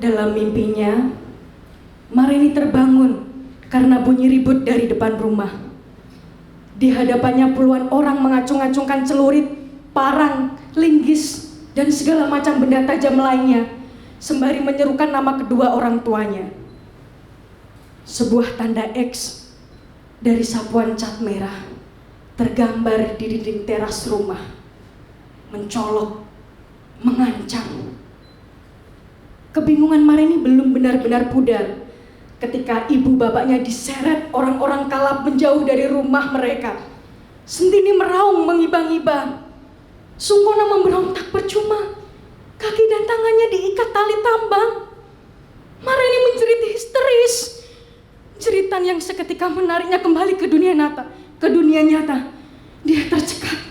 Dalam mimpinya, Mareni terbangun karena bunyi ribut dari depan rumah. Di hadapannya puluhan orang mengacung-acungkan celurit, parang, linggis, dan segala macam benda tajam lainnya, sembari menyerukan nama kedua orang tuanya. Sebuah tanda X dari sapuan cat merah tergambar di dinding teras rumah, mencolok, mengancam. Kebingungan Mareni belum benar-benar pudar ketika ibu bapaknya diseret orang-orang kalap menjauh dari rumah mereka. Sentini meraung mengiba-ngiba. Sungkono memberontak percuma. Kaki dan tangannya diikat tali tambang. Mareni menjerit histeris. Jeritan yang seketika menariknya kembali ke dunia nyata. Dia tercekat.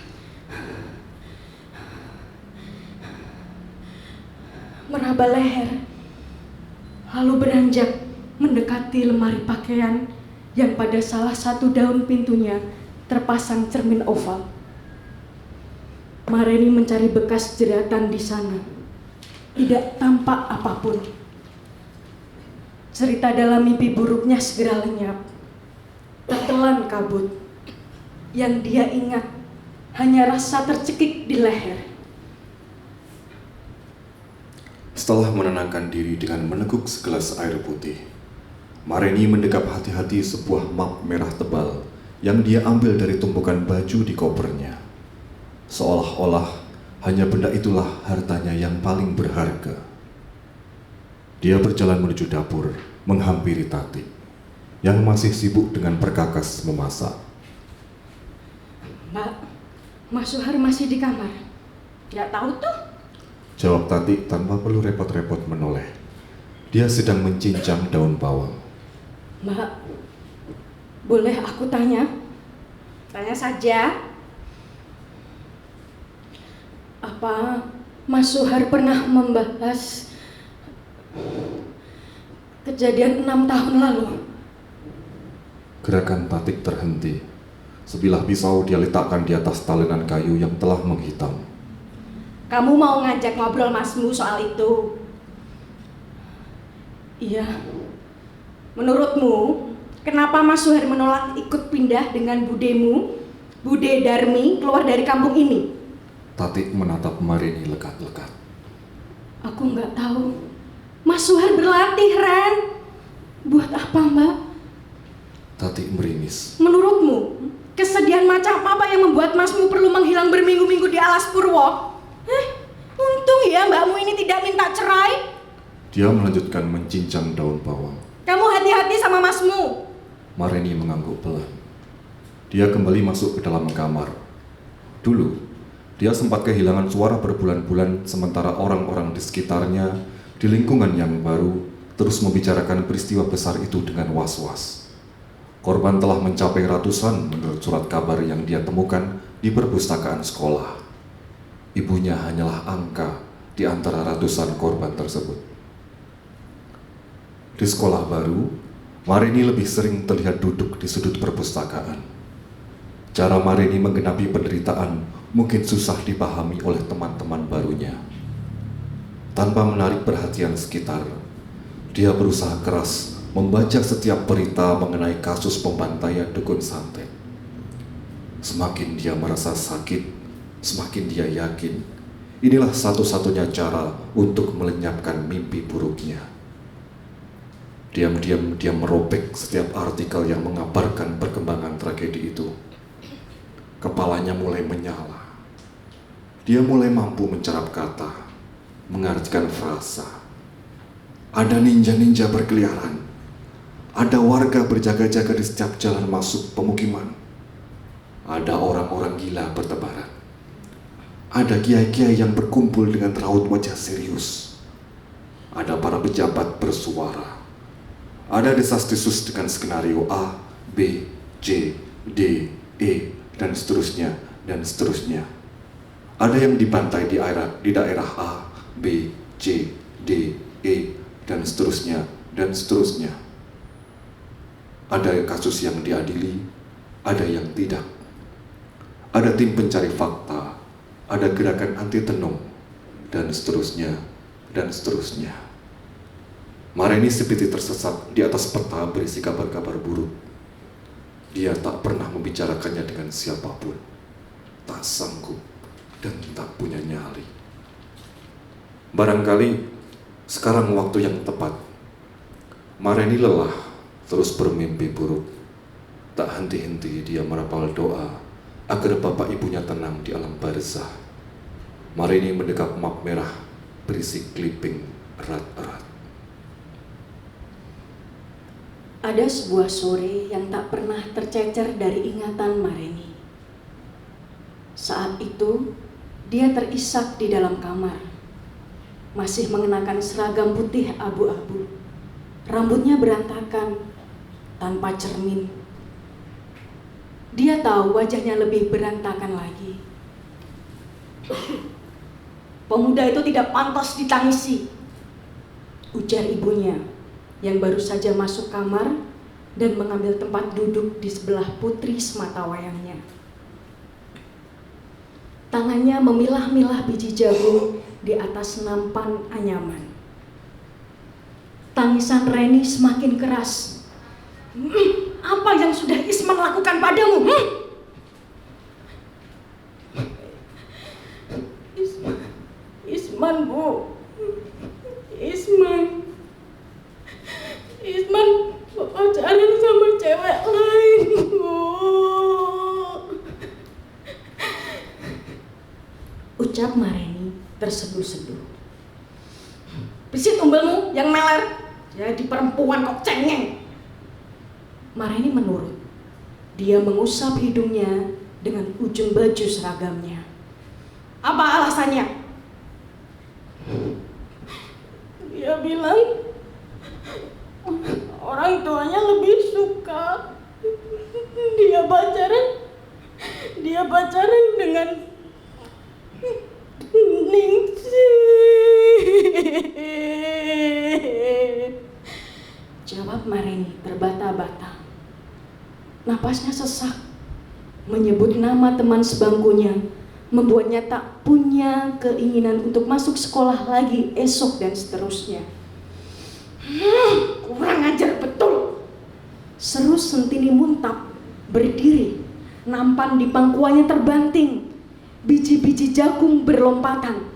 Meraba leher, lalu beranjak mendekati lemari pakaian yang pada salah satu daun pintunya terpasang cermin oval. Mareni mencari bekas jeratan di sana. Tidak tampak apapun. Cerita dalam mimpi buruknya segera lenyap. Tertelan kabut. Yang dia ingat hanya rasa tercekik di leher. Setelah menenangkan diri dengan meneguk segelas air putih, Mareni mendekap hati-hati sebuah map merah tebal yang dia ambil dari tumpukan baju di kopernya. Seolah-olah hanya benda itulah hartanya yang paling berharga. Dia berjalan menuju dapur, menghampiri Tati, yang masih sibuk dengan perkakas memasak. Mbak, Mas Suhar masih di kamar? Tidak tahu tuh. Jawab Tati tanpa perlu repot-repot menoleh. Dia sedang mencincang daun bawang. Mbak, boleh aku tanya? Tanya saja. Apa Mas Suhar pernah membahas kejadian 6 tahun lalu? Gerakan Tatik terhenti. Sebilah pisau dia letakkan di atas talenan kayu yang telah menghitam. Kamu mau ngajak ngobrol masmu soal itu? Iya. Menurutmu, kenapa Mas Suhar menolak ikut pindah dengan budemu, Bude Darmi, keluar dari kampung ini? Tatik menatap Mareni lekat-lekat. Aku nggak tahu. Mas Suhar berlatih, Ren. Buat apa, Mbak? Tatik meringis. Menurutmu, kesedihan macam apa yang membuat masmu perlu menghilang berminggu-minggu di alas Purwo? Untung ya mbakmu ini tidak minta cerai. Dia melanjutkan mencincang daun bawang. Kamu hati-hati sama masmu. Mareni mengangguk pelan. Dia kembali masuk ke dalam kamar. Dulu, dia sempat kehilangan suara berbulan-bulan sementara orang-orang di sekitarnya di lingkungan yang baru terus membicarakan peristiwa besar itu dengan was-was. Korban telah mencapai ratusan menurut surat kabar yang dia temukan di perpustakaan sekolah. Ibunya hanyalah angka di antara ratusan korban tersebut. Di sekolah baru, Mareni lebih sering terlihat duduk di sudut perpustakaan. Cara Mareni menggenapi penderitaan mungkin susah dipahami oleh teman-teman barunya. Tanpa menarik perhatian sekitar, dia berusaha keras membaca setiap berita mengenai kasus pembantaian dukun santet. Semakin dia merasa sakit, semakin dia yakin inilah satu-satunya cara untuk melenyapkan mimpi buruknya. Diam-diam dia merobek setiap artikel yang mengabarkan perkembangan tragedi itu. Kepalanya mulai menyala. Dia mulai mampu mencerap kata, mengartikan frasa. Ada ninja-ninja berkeliaran. Ada warga berjaga-jaga di setiap jalan masuk pemukiman. Ada orang-orang gila bertebaran. Ada kiai-kiai yang berkumpul dengan raut wajah serius. Ada para pejabat bersuara. Ada desas-desus dengan skenario A, B, C, D, E, dan seterusnya, dan seterusnya. Ada yang dibantai di daerah A, B, C, D, E, dan seterusnya, dan seterusnya. Ada kasus yang diadili, ada yang tidak. Ada tim pencari fakta, ada gerakan anti tenung, dan seterusnya, dan seterusnya. Mareni seperti tersesat di atas peta berisi kabar-kabar buruk. Dia tak pernah membicarakannya dengan siapapun, tak sanggup, dan tak punya nyali. Barangkali sekarang waktu yang tepat. Mareni lelah, terus bermimpi buruk. Tak henti-henti dia merapal doa agar bapak ibunya tenang di alam barzah. Mareni mendekap map merah berisi clipping erat-erat. Ada sebuah sore yang tak pernah tercecer dari ingatan Mareni. Saat itu, dia terisak di dalam kamar. Masih mengenakan seragam putih abu-abu. Rambutnya berantakan, tanpa cermin. Dia tahu wajahnya lebih berantakan lagi. Pemuda itu tidak pantas ditangisi, ujar ibunya yang baru saja masuk kamar dan mengambil tempat duduk di sebelah putri sematawayangnya. Tangannya memilah-milah biji jagung di atas nampan anyaman. Tangisan Reni semakin keras. Apa yang sudah Isman lakukan padamu? Isman, Bu. Isman pacaran sama cewek lain, Bu. Ucap Mareni terseduh-seduh. Pisit umbelmu yang meler. Jadi perempuan kok cengeng. Mareni menurut. Dia mengusap hidungnya dengan ujung baju seragamnya. Apa alasannya? Dia bilang orang tuanya lebih suka dia pacaran dengan Ningsi. Jawab Mareni terbata-bata. Napasnya sesak. Menyebut nama teman sebangkunya membuatnya tak punya keinginan untuk masuk sekolah lagi esok dan seterusnya. Kurang ajar betul. Seru Sentini Muntap berdiri. Nampan di pangkuannya terbanting. Biji-biji jagung berlompatan.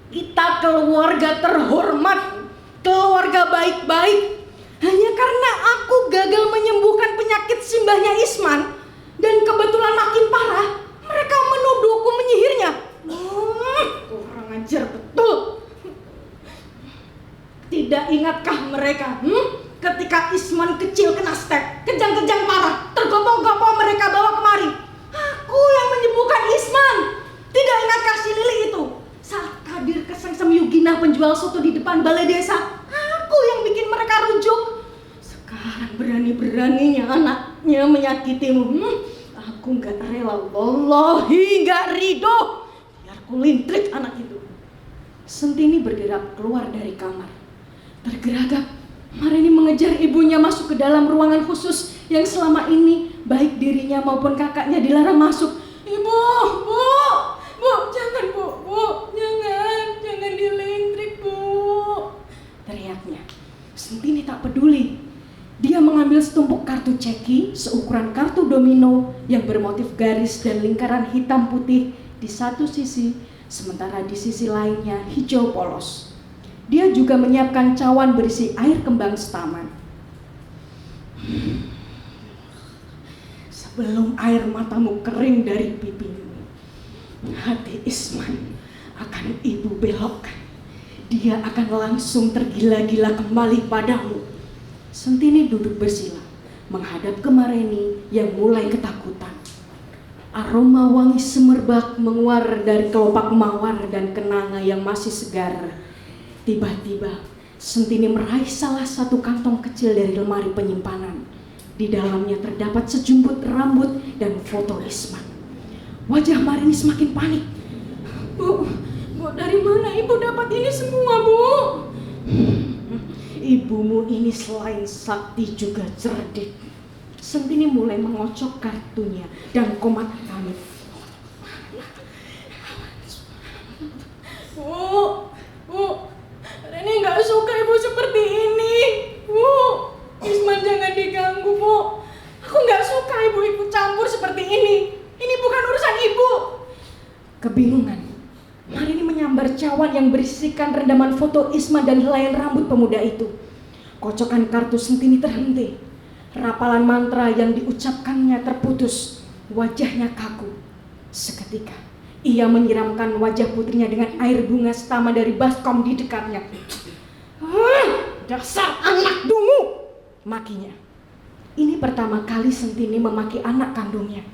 Kita keluarga terhormat, keluarga baik-baik. Hanya karena aku gagal menyembuhkan penyakit simbahnya Isman dan kebetulan makin parah, mereka menuduhku menyihirnya. Kurang ajar betul. Tidak ingatkah mereka? Ketika Isman kecil kena stek, kejang-kejang parah, tergopoh-gopoh mereka bawa kemari. Aku yang menyembuhkan Isman. Tidak ingatkah si Lili itu? Saat Kadir kesengsem Yugina penjual soto di depan balai desa, aku yang bikin mereka rujuk. Sekarang berani-beraninya anaknya menyakitimu. Aku gak rela, wallahi gak ridho. Biar kulintrik anak itu. Sentini bergerak keluar dari kamar. Tergeragap, Mareni mengejar ibunya masuk ke dalam ruangan khusus yang selama ini baik dirinya maupun kakaknya dilarang masuk. Ibu, Bu, jangan Bu, jangan dilintrik Bu, teriaknya. Sentini tak peduli. Dia mengambil setumpuk kartu ceki seukuran kartu domino yang bermotif garis dan lingkaran hitam putih di satu sisi, sementara di sisi lainnya hijau polos. Dia juga menyiapkan cawan berisi air kembang setaman. Sebelum air matamu kering dari pipimu, Hati Isman akan ibu belokkan. Dia akan langsung tergila-gila kembali padamu. Sentini duduk bersila, menghadap ke Mareni yang mulai ketakutan. Aroma wangi semerbak menguar dari kelopak mawar dan kenanga yang masih segar. Tiba-tiba, Sentini meraih salah satu kantong kecil dari lemari penyimpanan. Di dalamnya terdapat sejumput rambut dan foto Isman. Wajah Mareni semakin panik. Bu, dari mana ibu dapat ini semua, Bu? Ibumu ini selain sakti juga cerdik. Sentini mulai mengocok kartunya dan komat pamit. Bu, Reni nggak suka ibu seperti ini. Bu, Isman jangan diganggu, Bu. Aku nggak suka ibu ikut campur seperti ini. Ini bukan urusan ibu. Kebingungan, Mareni menyambar cawan yang berisikan rendaman foto Isman dan helaian rambut pemuda itu. Kocokan kartu Sentini terhenti. Rapalan mantra yang diucapkannya terputus. Wajahnya kaku. Seketika, ia menyiramkan wajah putrinya dengan air bunga setama dari baskom di dekatnya. Dasar anak dungu! Makinya. Ini pertama kali Sentini memaki anak kandungnya.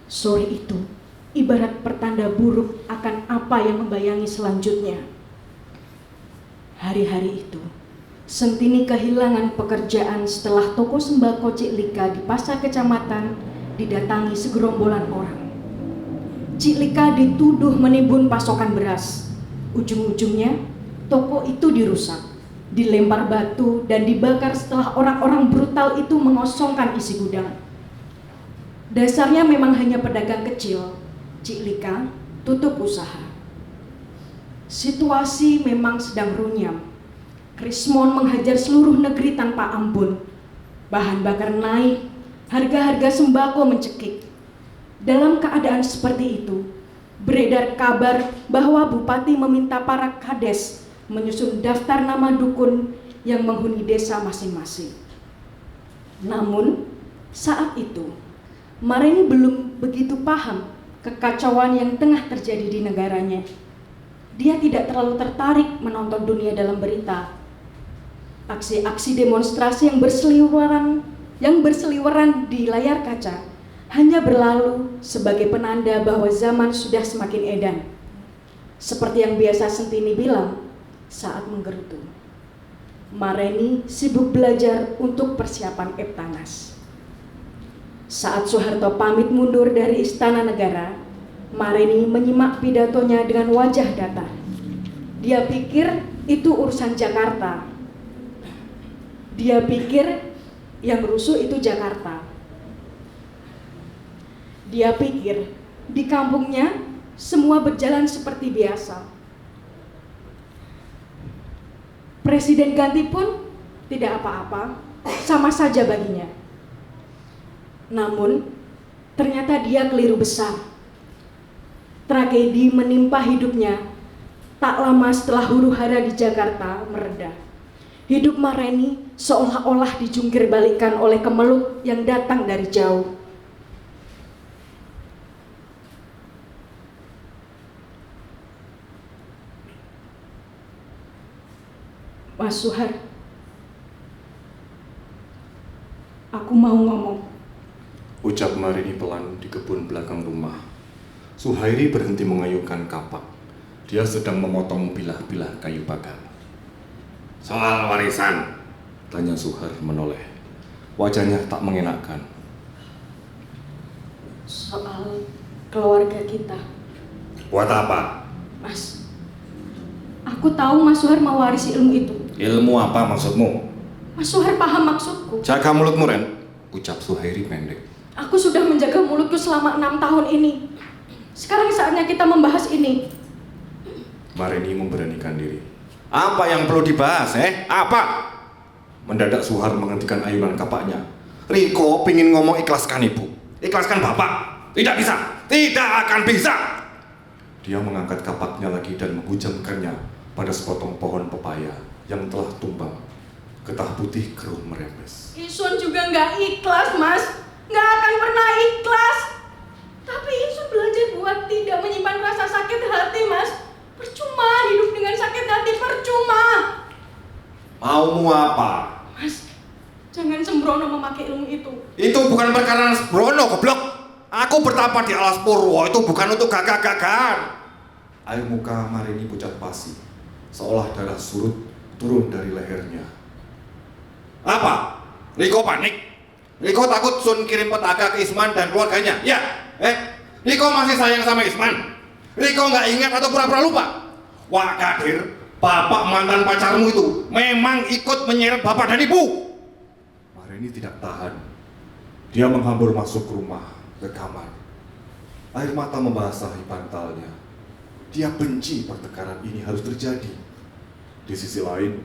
Sore itu, ibarat pertanda buruk akan apa yang membayangi selanjutnya. Hari-hari itu, Sentini kehilangan pekerjaan setelah toko sembako Cik Lika di pasar kecamatan didatangi segerombolan orang. Cik Lika dituduh menimbun pasokan beras. Ujung-ujungnya, toko itu dirusak, dilempar batu dan dibakar setelah orang-orang brutal itu mengosongkan isi gudang. Dasarnya memang hanya pedagang kecil, Cik Lika tutup usaha. Situasi memang sedang runyam. Krismon menghajar seluruh negeri tanpa ampun. Bahan bakar naik, harga-harga sembako mencekik. Dalam keadaan seperti itu, beredar kabar bahwa bupati meminta para kades menyusun daftar nama dukun yang menghuni desa masing-masing. Namun, saat itu, Mareni belum begitu paham kekacauan yang tengah terjadi di negaranya. Dia tidak terlalu tertarik menonton dunia dalam berita. Aksi-aksi demonstrasi yang berseliweran di layar kaca hanya berlalu sebagai penanda bahwa zaman sudah semakin edan. Seperti yang biasa Sentini bilang saat menggerutu, Mareni sibuk belajar untuk persiapan Eptanas. Saat Soeharto pamit mundur dari Istana Negara, Mareni menyimak pidatonya dengan wajah datar. Dia pikir itu urusan Jakarta. Dia pikir yang rusuh itu Jakarta. Dia pikir di kampungnya semua berjalan seperti biasa. Presiden ganti pun tidak apa-apa, sama saja baginya. Namun, ternyata dia keliru besar. Tragedi menimpa hidupnya tak lama setelah huru-hara di Jakarta mereda. Hidup Mareni seolah-olah dijungkir balikan oleh kemeluk yang datang dari jauh. Mas Suhar, aku mau ngomong. Ucap Mareni pelan di kebun belakang rumah. Suhairi berhenti mengayunkan kapak. Dia sedang memotong bilah-bilah kayu bakar. Soal warisan, tanya Suhar menoleh. Wajahnya tak mengenakan. Soal keluarga kita. Buat apa? Mas, aku tahu Mas Suhar mewarisi ilmu itu. Ilmu apa maksudmu? Mas Suhar paham maksudku. Jaga mulutmu, Ren, ucap Suhairi pendek. Aku sudah menjaga mulutku selama 6 tahun ini. Sekarang saatnya kita membahas ini. Mareni memberanikan diri. Apa yang perlu dibahas, Apa? Mendadak Suhar menghentikan ayunan kapaknya. Riko pingin ngomong ikhlaskan ibu. Ikhlaskan bapak. Tidak bisa. Tidak akan bisa. Dia mengangkat kapaknya lagi dan menghujamkannya pada sepotong pohon pepaya yang telah tumbang. Getah putih keruh merembes. Isun juga nggak ikhlas, Mas. Nggak akan pernah ikhlas. Tapi Isun belajar buat membuat tidak menyimpan rasa sakit hati, Mas. Percuma hidup dengan sakit hati, percuma. Maumu apa? Mas, jangan sembrono memakai ilmu itu. Itu bukan perkara sembrono, goblok. Aku bertapa di alas Purwo itu bukan untuk gagah-gagahan. Air muka Marini pucat pasi, seolah darah surut turun dari lehernya. Apa? Riko panik? Riko takut Sun kirim petaka ke Isman dan keluarganya? Ya? Riko masih sayang sama Isman? Riko nggak ingat atau pura-pura lupa? Wah Kadir, bapak mantan pacarmu itu memang ikut menyeret bapak dan ibu. Marini tidak tahan. Dia menghambur masuk rumah, ke kamar. Air mata membasahi bantalnya. Dia benci pertengkaran ini harus terjadi. Di sisi lain,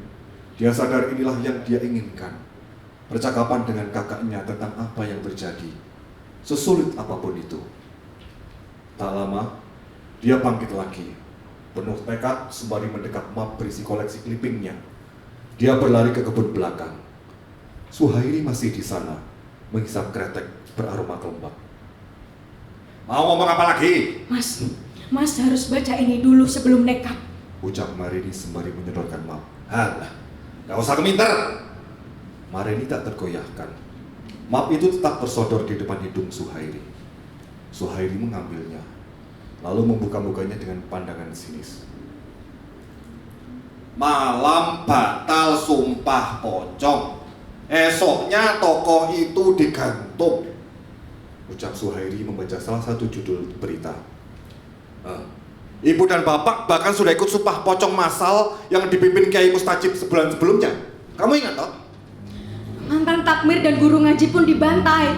dia sadar inilah yang dia inginkan. Percakapan dengan kakaknya tentang apa yang terjadi, sesulit apapun itu. Tak lama, dia bangkit lagi, penuh tekad sembari mendekat map berisi koleksi clippingnya. Dia berlari ke kebun belakang. Suhairi masih di sana, menghisap kretek beraroma kelembat. Mau ngomong apa lagi? Mas harus baca ini dulu sebelum nekat. Ucap Marini sembari menyodorkan map. Halah, gak usah keminter. Marini tak tergoyahkan. Map itu tetap bersodor di depan hidung Suhairi. Suhairi mengambilnya, lalu membuka-bukanya dengan pandangan sinis. Malam batal sumpah pocong. Esoknya tokoh itu digantung. Ucap Suhairi membaca salah satu judul berita. Ibu dan bapak bahkan sudah ikut sumpah pocong massal yang dipimpin Kiai Mustajib sebulan sebelumnya. Kamu ingat toh? Mantan takmir dan guru ngaji pun dibantai.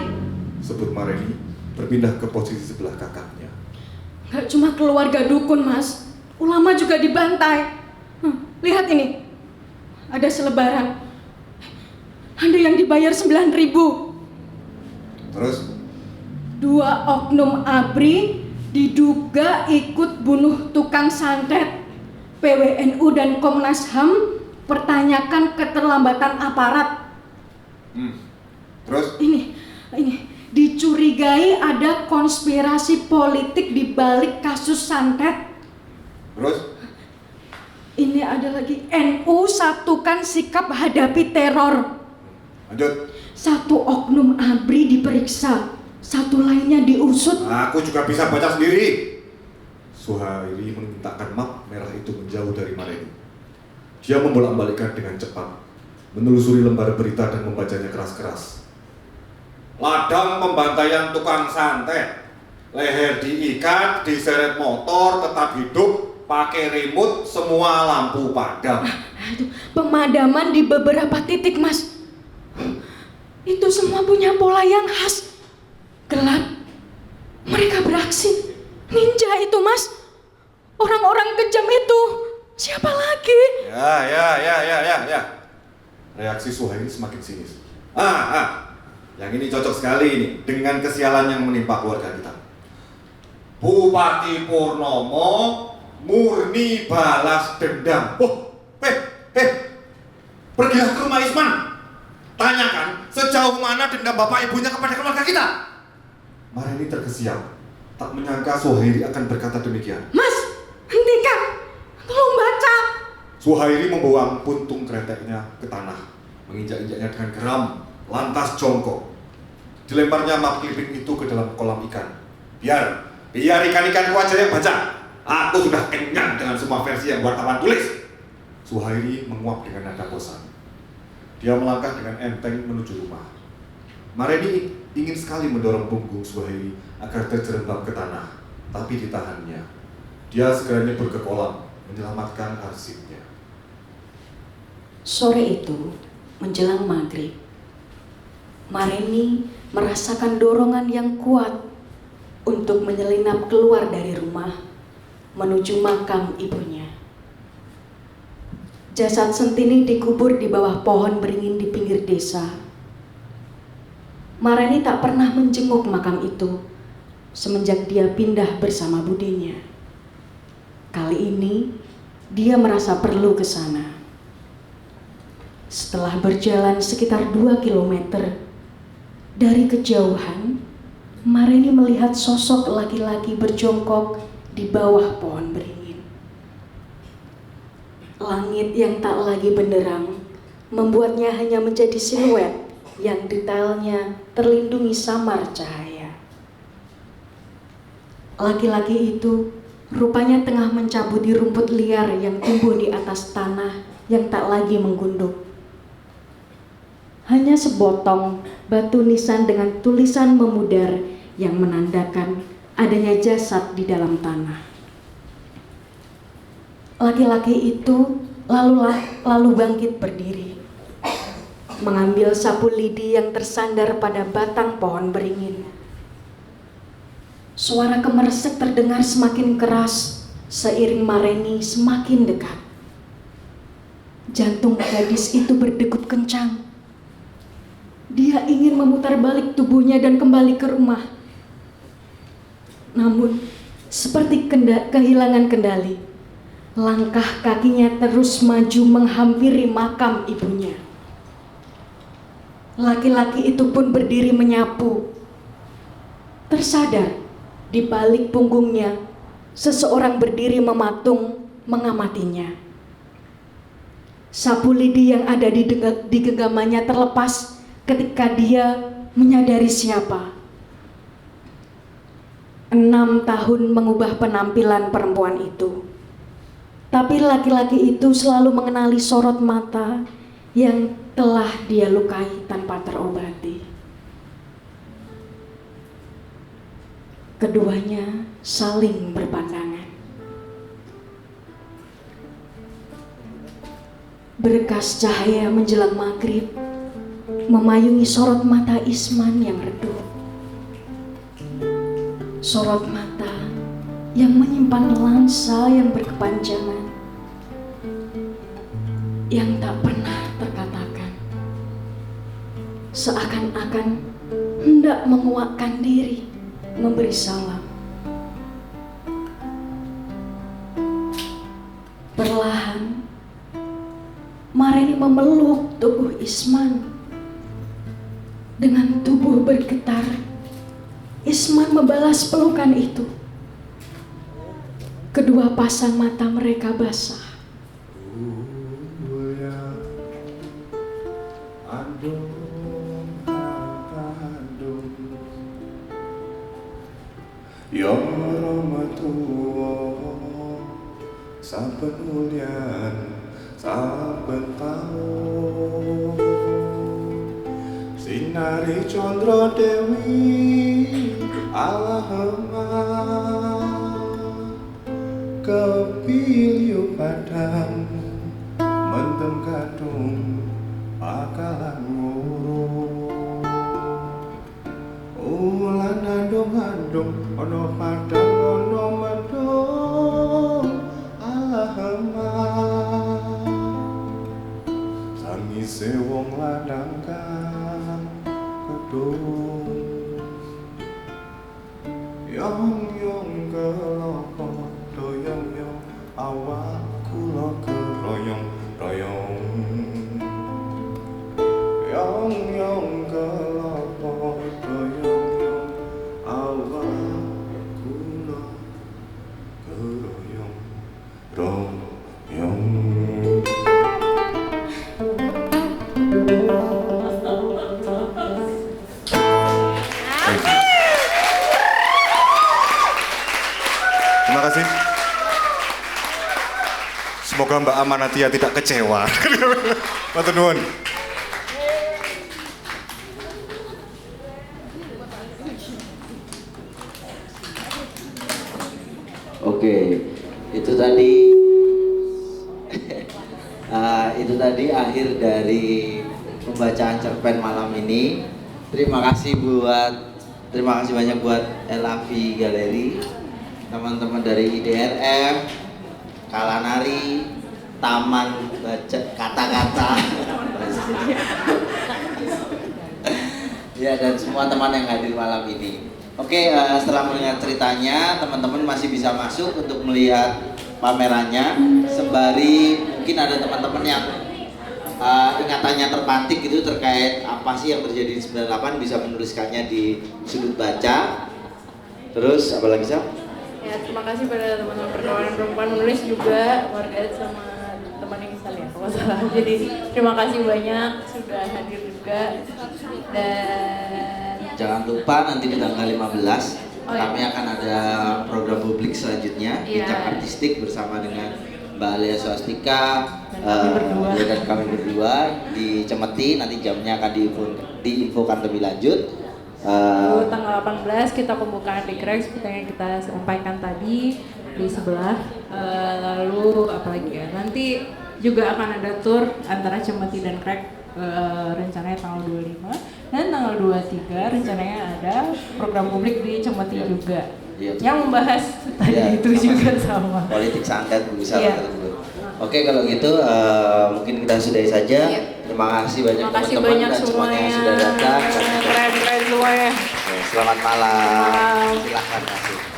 Sebut Marini berpindah ke posisi sebelah kakaknya. Gak cuma keluarga dukun, Mas. Ulama juga dibantai. Lihat ini. Ada selebaran. Ada yang dibayar 9.000. Terus? 2 oknum ABRI diduga ikut bunuh tukang santet. PWNU dan Komnas HAM pertanyakan keterlambatan aparat. Terus? Ini dicurigai ada konspirasi politik di balik kasus santet. Terus? Ini ada lagi, NU satukan sikap hadapi teror. Lanjut. 1 oknum ABRI diperiksa, 1 lainnya diusut. Aku juga bisa baca sendiri. Suhairi memintakan map merah itu menjauh dari Marini. Dia membolak-balikkan dengan cepat, menelusuri lembar berita dan membacanya keras-keras. Ladang pembantaian tukang santet, leher diikat, diseret motor, tetap hidup, pakai remote, semua lampu padam. Pemadaman di beberapa titik, Mas. Itu semua punya pola yang khas. Gelap. Mereka beraksi. Ninja itu, Mas. Orang-orang kejam itu. Siapa lagi? Ya. Reaksi Suhairi semakin sinis. Yang ini cocok sekali ini dengan kesialan yang menimpa keluarga kita. Bupati Purnomo murni balas dendam. Pergilah ke rumah Isman. Tanyakan sejauh mana dendam bapak ibunya kepada keluarga kita. Marini terkesiap, tak menyangka Suhairi akan berkata demikian. Mas, hentikan. Tolong baca. Suhairi membawa puntung kreteknya ke tanah, menginjak-injaknya dengan geram, lantas jongkok. Dilemparnya map clipping itu ke dalam kolam ikan. Biar ikan-ikanku aja yang baca. Aku sudah kenyang dengan semua versi yang wartawan tulis. Suhairi menguap dengan nada bosan. Dia melangkah dengan enteng menuju rumah. Marini ingin sekali mendorong punggung Suhairi agar terjerembab ke tanah, tapi ditahannya. Dia segera nyebur ke kolam, menyelamatkan arsipnya. Sore itu, menjelang maghrib, Marini merasakan dorongan yang kuat untuk menyelinap keluar dari rumah menuju makam ibunya. Jasad Sentini dikubur di bawah pohon beringin di pinggir desa. Marini tak pernah menjenguk makam itu semenjak dia pindah bersama budinya. Kali ini dia merasa perlu ke sana. Setelah berjalan sekitar 2 kilometer, dari kejauhan Mareni melihat sosok laki-laki berjongkok di bawah pohon beringin. Langit yang tak lagi benderang membuatnya hanya menjadi siluet yang detailnya terlindungi samar cahaya. Laki-laki itu rupanya tengah mencabuti rumput liar yang tumbuh di atas tanah yang tak lagi menggunduk. Hanya sebotong batu nisan dengan tulisan memudar yang menandakan adanya jasad di dalam tanah. Laki-laki itu lalu bangkit berdiri, mengambil sapu lidi yang tersandar pada batang pohon beringin. Suara kemersek terdengar semakin keras seiring Mareni semakin dekat. Jantung gadis itu berdegup kencang. Dia ingin memutar balik tubuhnya dan kembali ke rumah. Namun, seperti kehilangan kendali, langkah kakinya terus maju menghampiri makam ibunya. Laki-laki itu pun berdiri menyapu. Tersadar, di balik punggungnya, seseorang berdiri mematung mengamatinya. Sapu lidi yang ada di genggamannya terlepas ketika dia menyadari siapa. 6 tahun mengubah penampilan perempuan itu. Tapi laki-laki itu selalu mengenali sorot mata yang telah dia lukai tanpa terobati. Keduanya saling berpandangan. Berkas cahaya menjelang maghrib memayungi sorot mata Isman yang redup. Sorot mata yang menyimpan lensa yang berkepanjangan, yang tak pernah terkatakan, seakan-akan hendak menguatkan diri memberi salam. Perlahan Mareni memeluk tubuh Isman. Dengan tubuh bergetar, Isman membalas pelukan itu. Kedua pasang mata mereka basah. Ya Rahmatullah, saben ulyan, saben taun, sinari Chandra Dewi Allahumma, kepilih padang mendem kadung bakalan ngurung. Ulan andung-andung ono padang ono medung Allahumma, sangise wong lanang kang kedung. Yong-yong kelopo doyong-yong awak kula keroyong-royong. Yong-yong kelopo doyong-yong awak kula keroyong-royong. Terima kasih. Semoga Mbak Amanatia tidak kecewa. Matur nuwun. Oke, itu tadi itu tadi akhir dari pembacaan cerpen malam ini. Terima kasih banyak buat Elavi Galeri, teman-teman dari IDRF, Kalanari, Taman Baca Kata-Kata, ya, dan semua teman yang hadir malam ini. Oke, setelah mendengar ceritanya, teman-teman masih bisa masuk untuk melihat pamerannya. Sembari mungkin ada teman-teman yang ingatannya terpatik gitu terkait apa sih yang terjadi di 98 bisa menuliskannya di sudut baca. Terus apa lagi Sam? Ya, terima kasih pada teman-teman perkawinan perempuan menulis juga, Margaret sama teman yang kita lihat kalau salah. Jadi terima kasih banyak sudah hadir juga. Dan Jangan lupa nanti di tanggal 15 kami akan ada program publik selanjutnya Bincang Artistik bersama dengan Mbak Alia Swastika dan kami berdua di Cemeti. Nanti jamnya akan diinfokan lebih lanjut. Lalu tanggal 18 kita pembukaan di Crack seperti yang kita sampaikan tadi di sebelah. Lalu apalagi ya, nanti juga akan ada tour antara Cemeti dan Crack. Rencananya tanggal 25 dan tanggal 23 rencananya ada program publik di Cemeti juga yang membahas tadi itu juga sama politik santet berusaha tersebut. Oke, kalau gitu mungkin kita sudahi saja. Terima kasih banyak teman-teman dan semuanya yang sudah datang. Keren semuanya. Selamat malam. Silakan kasih.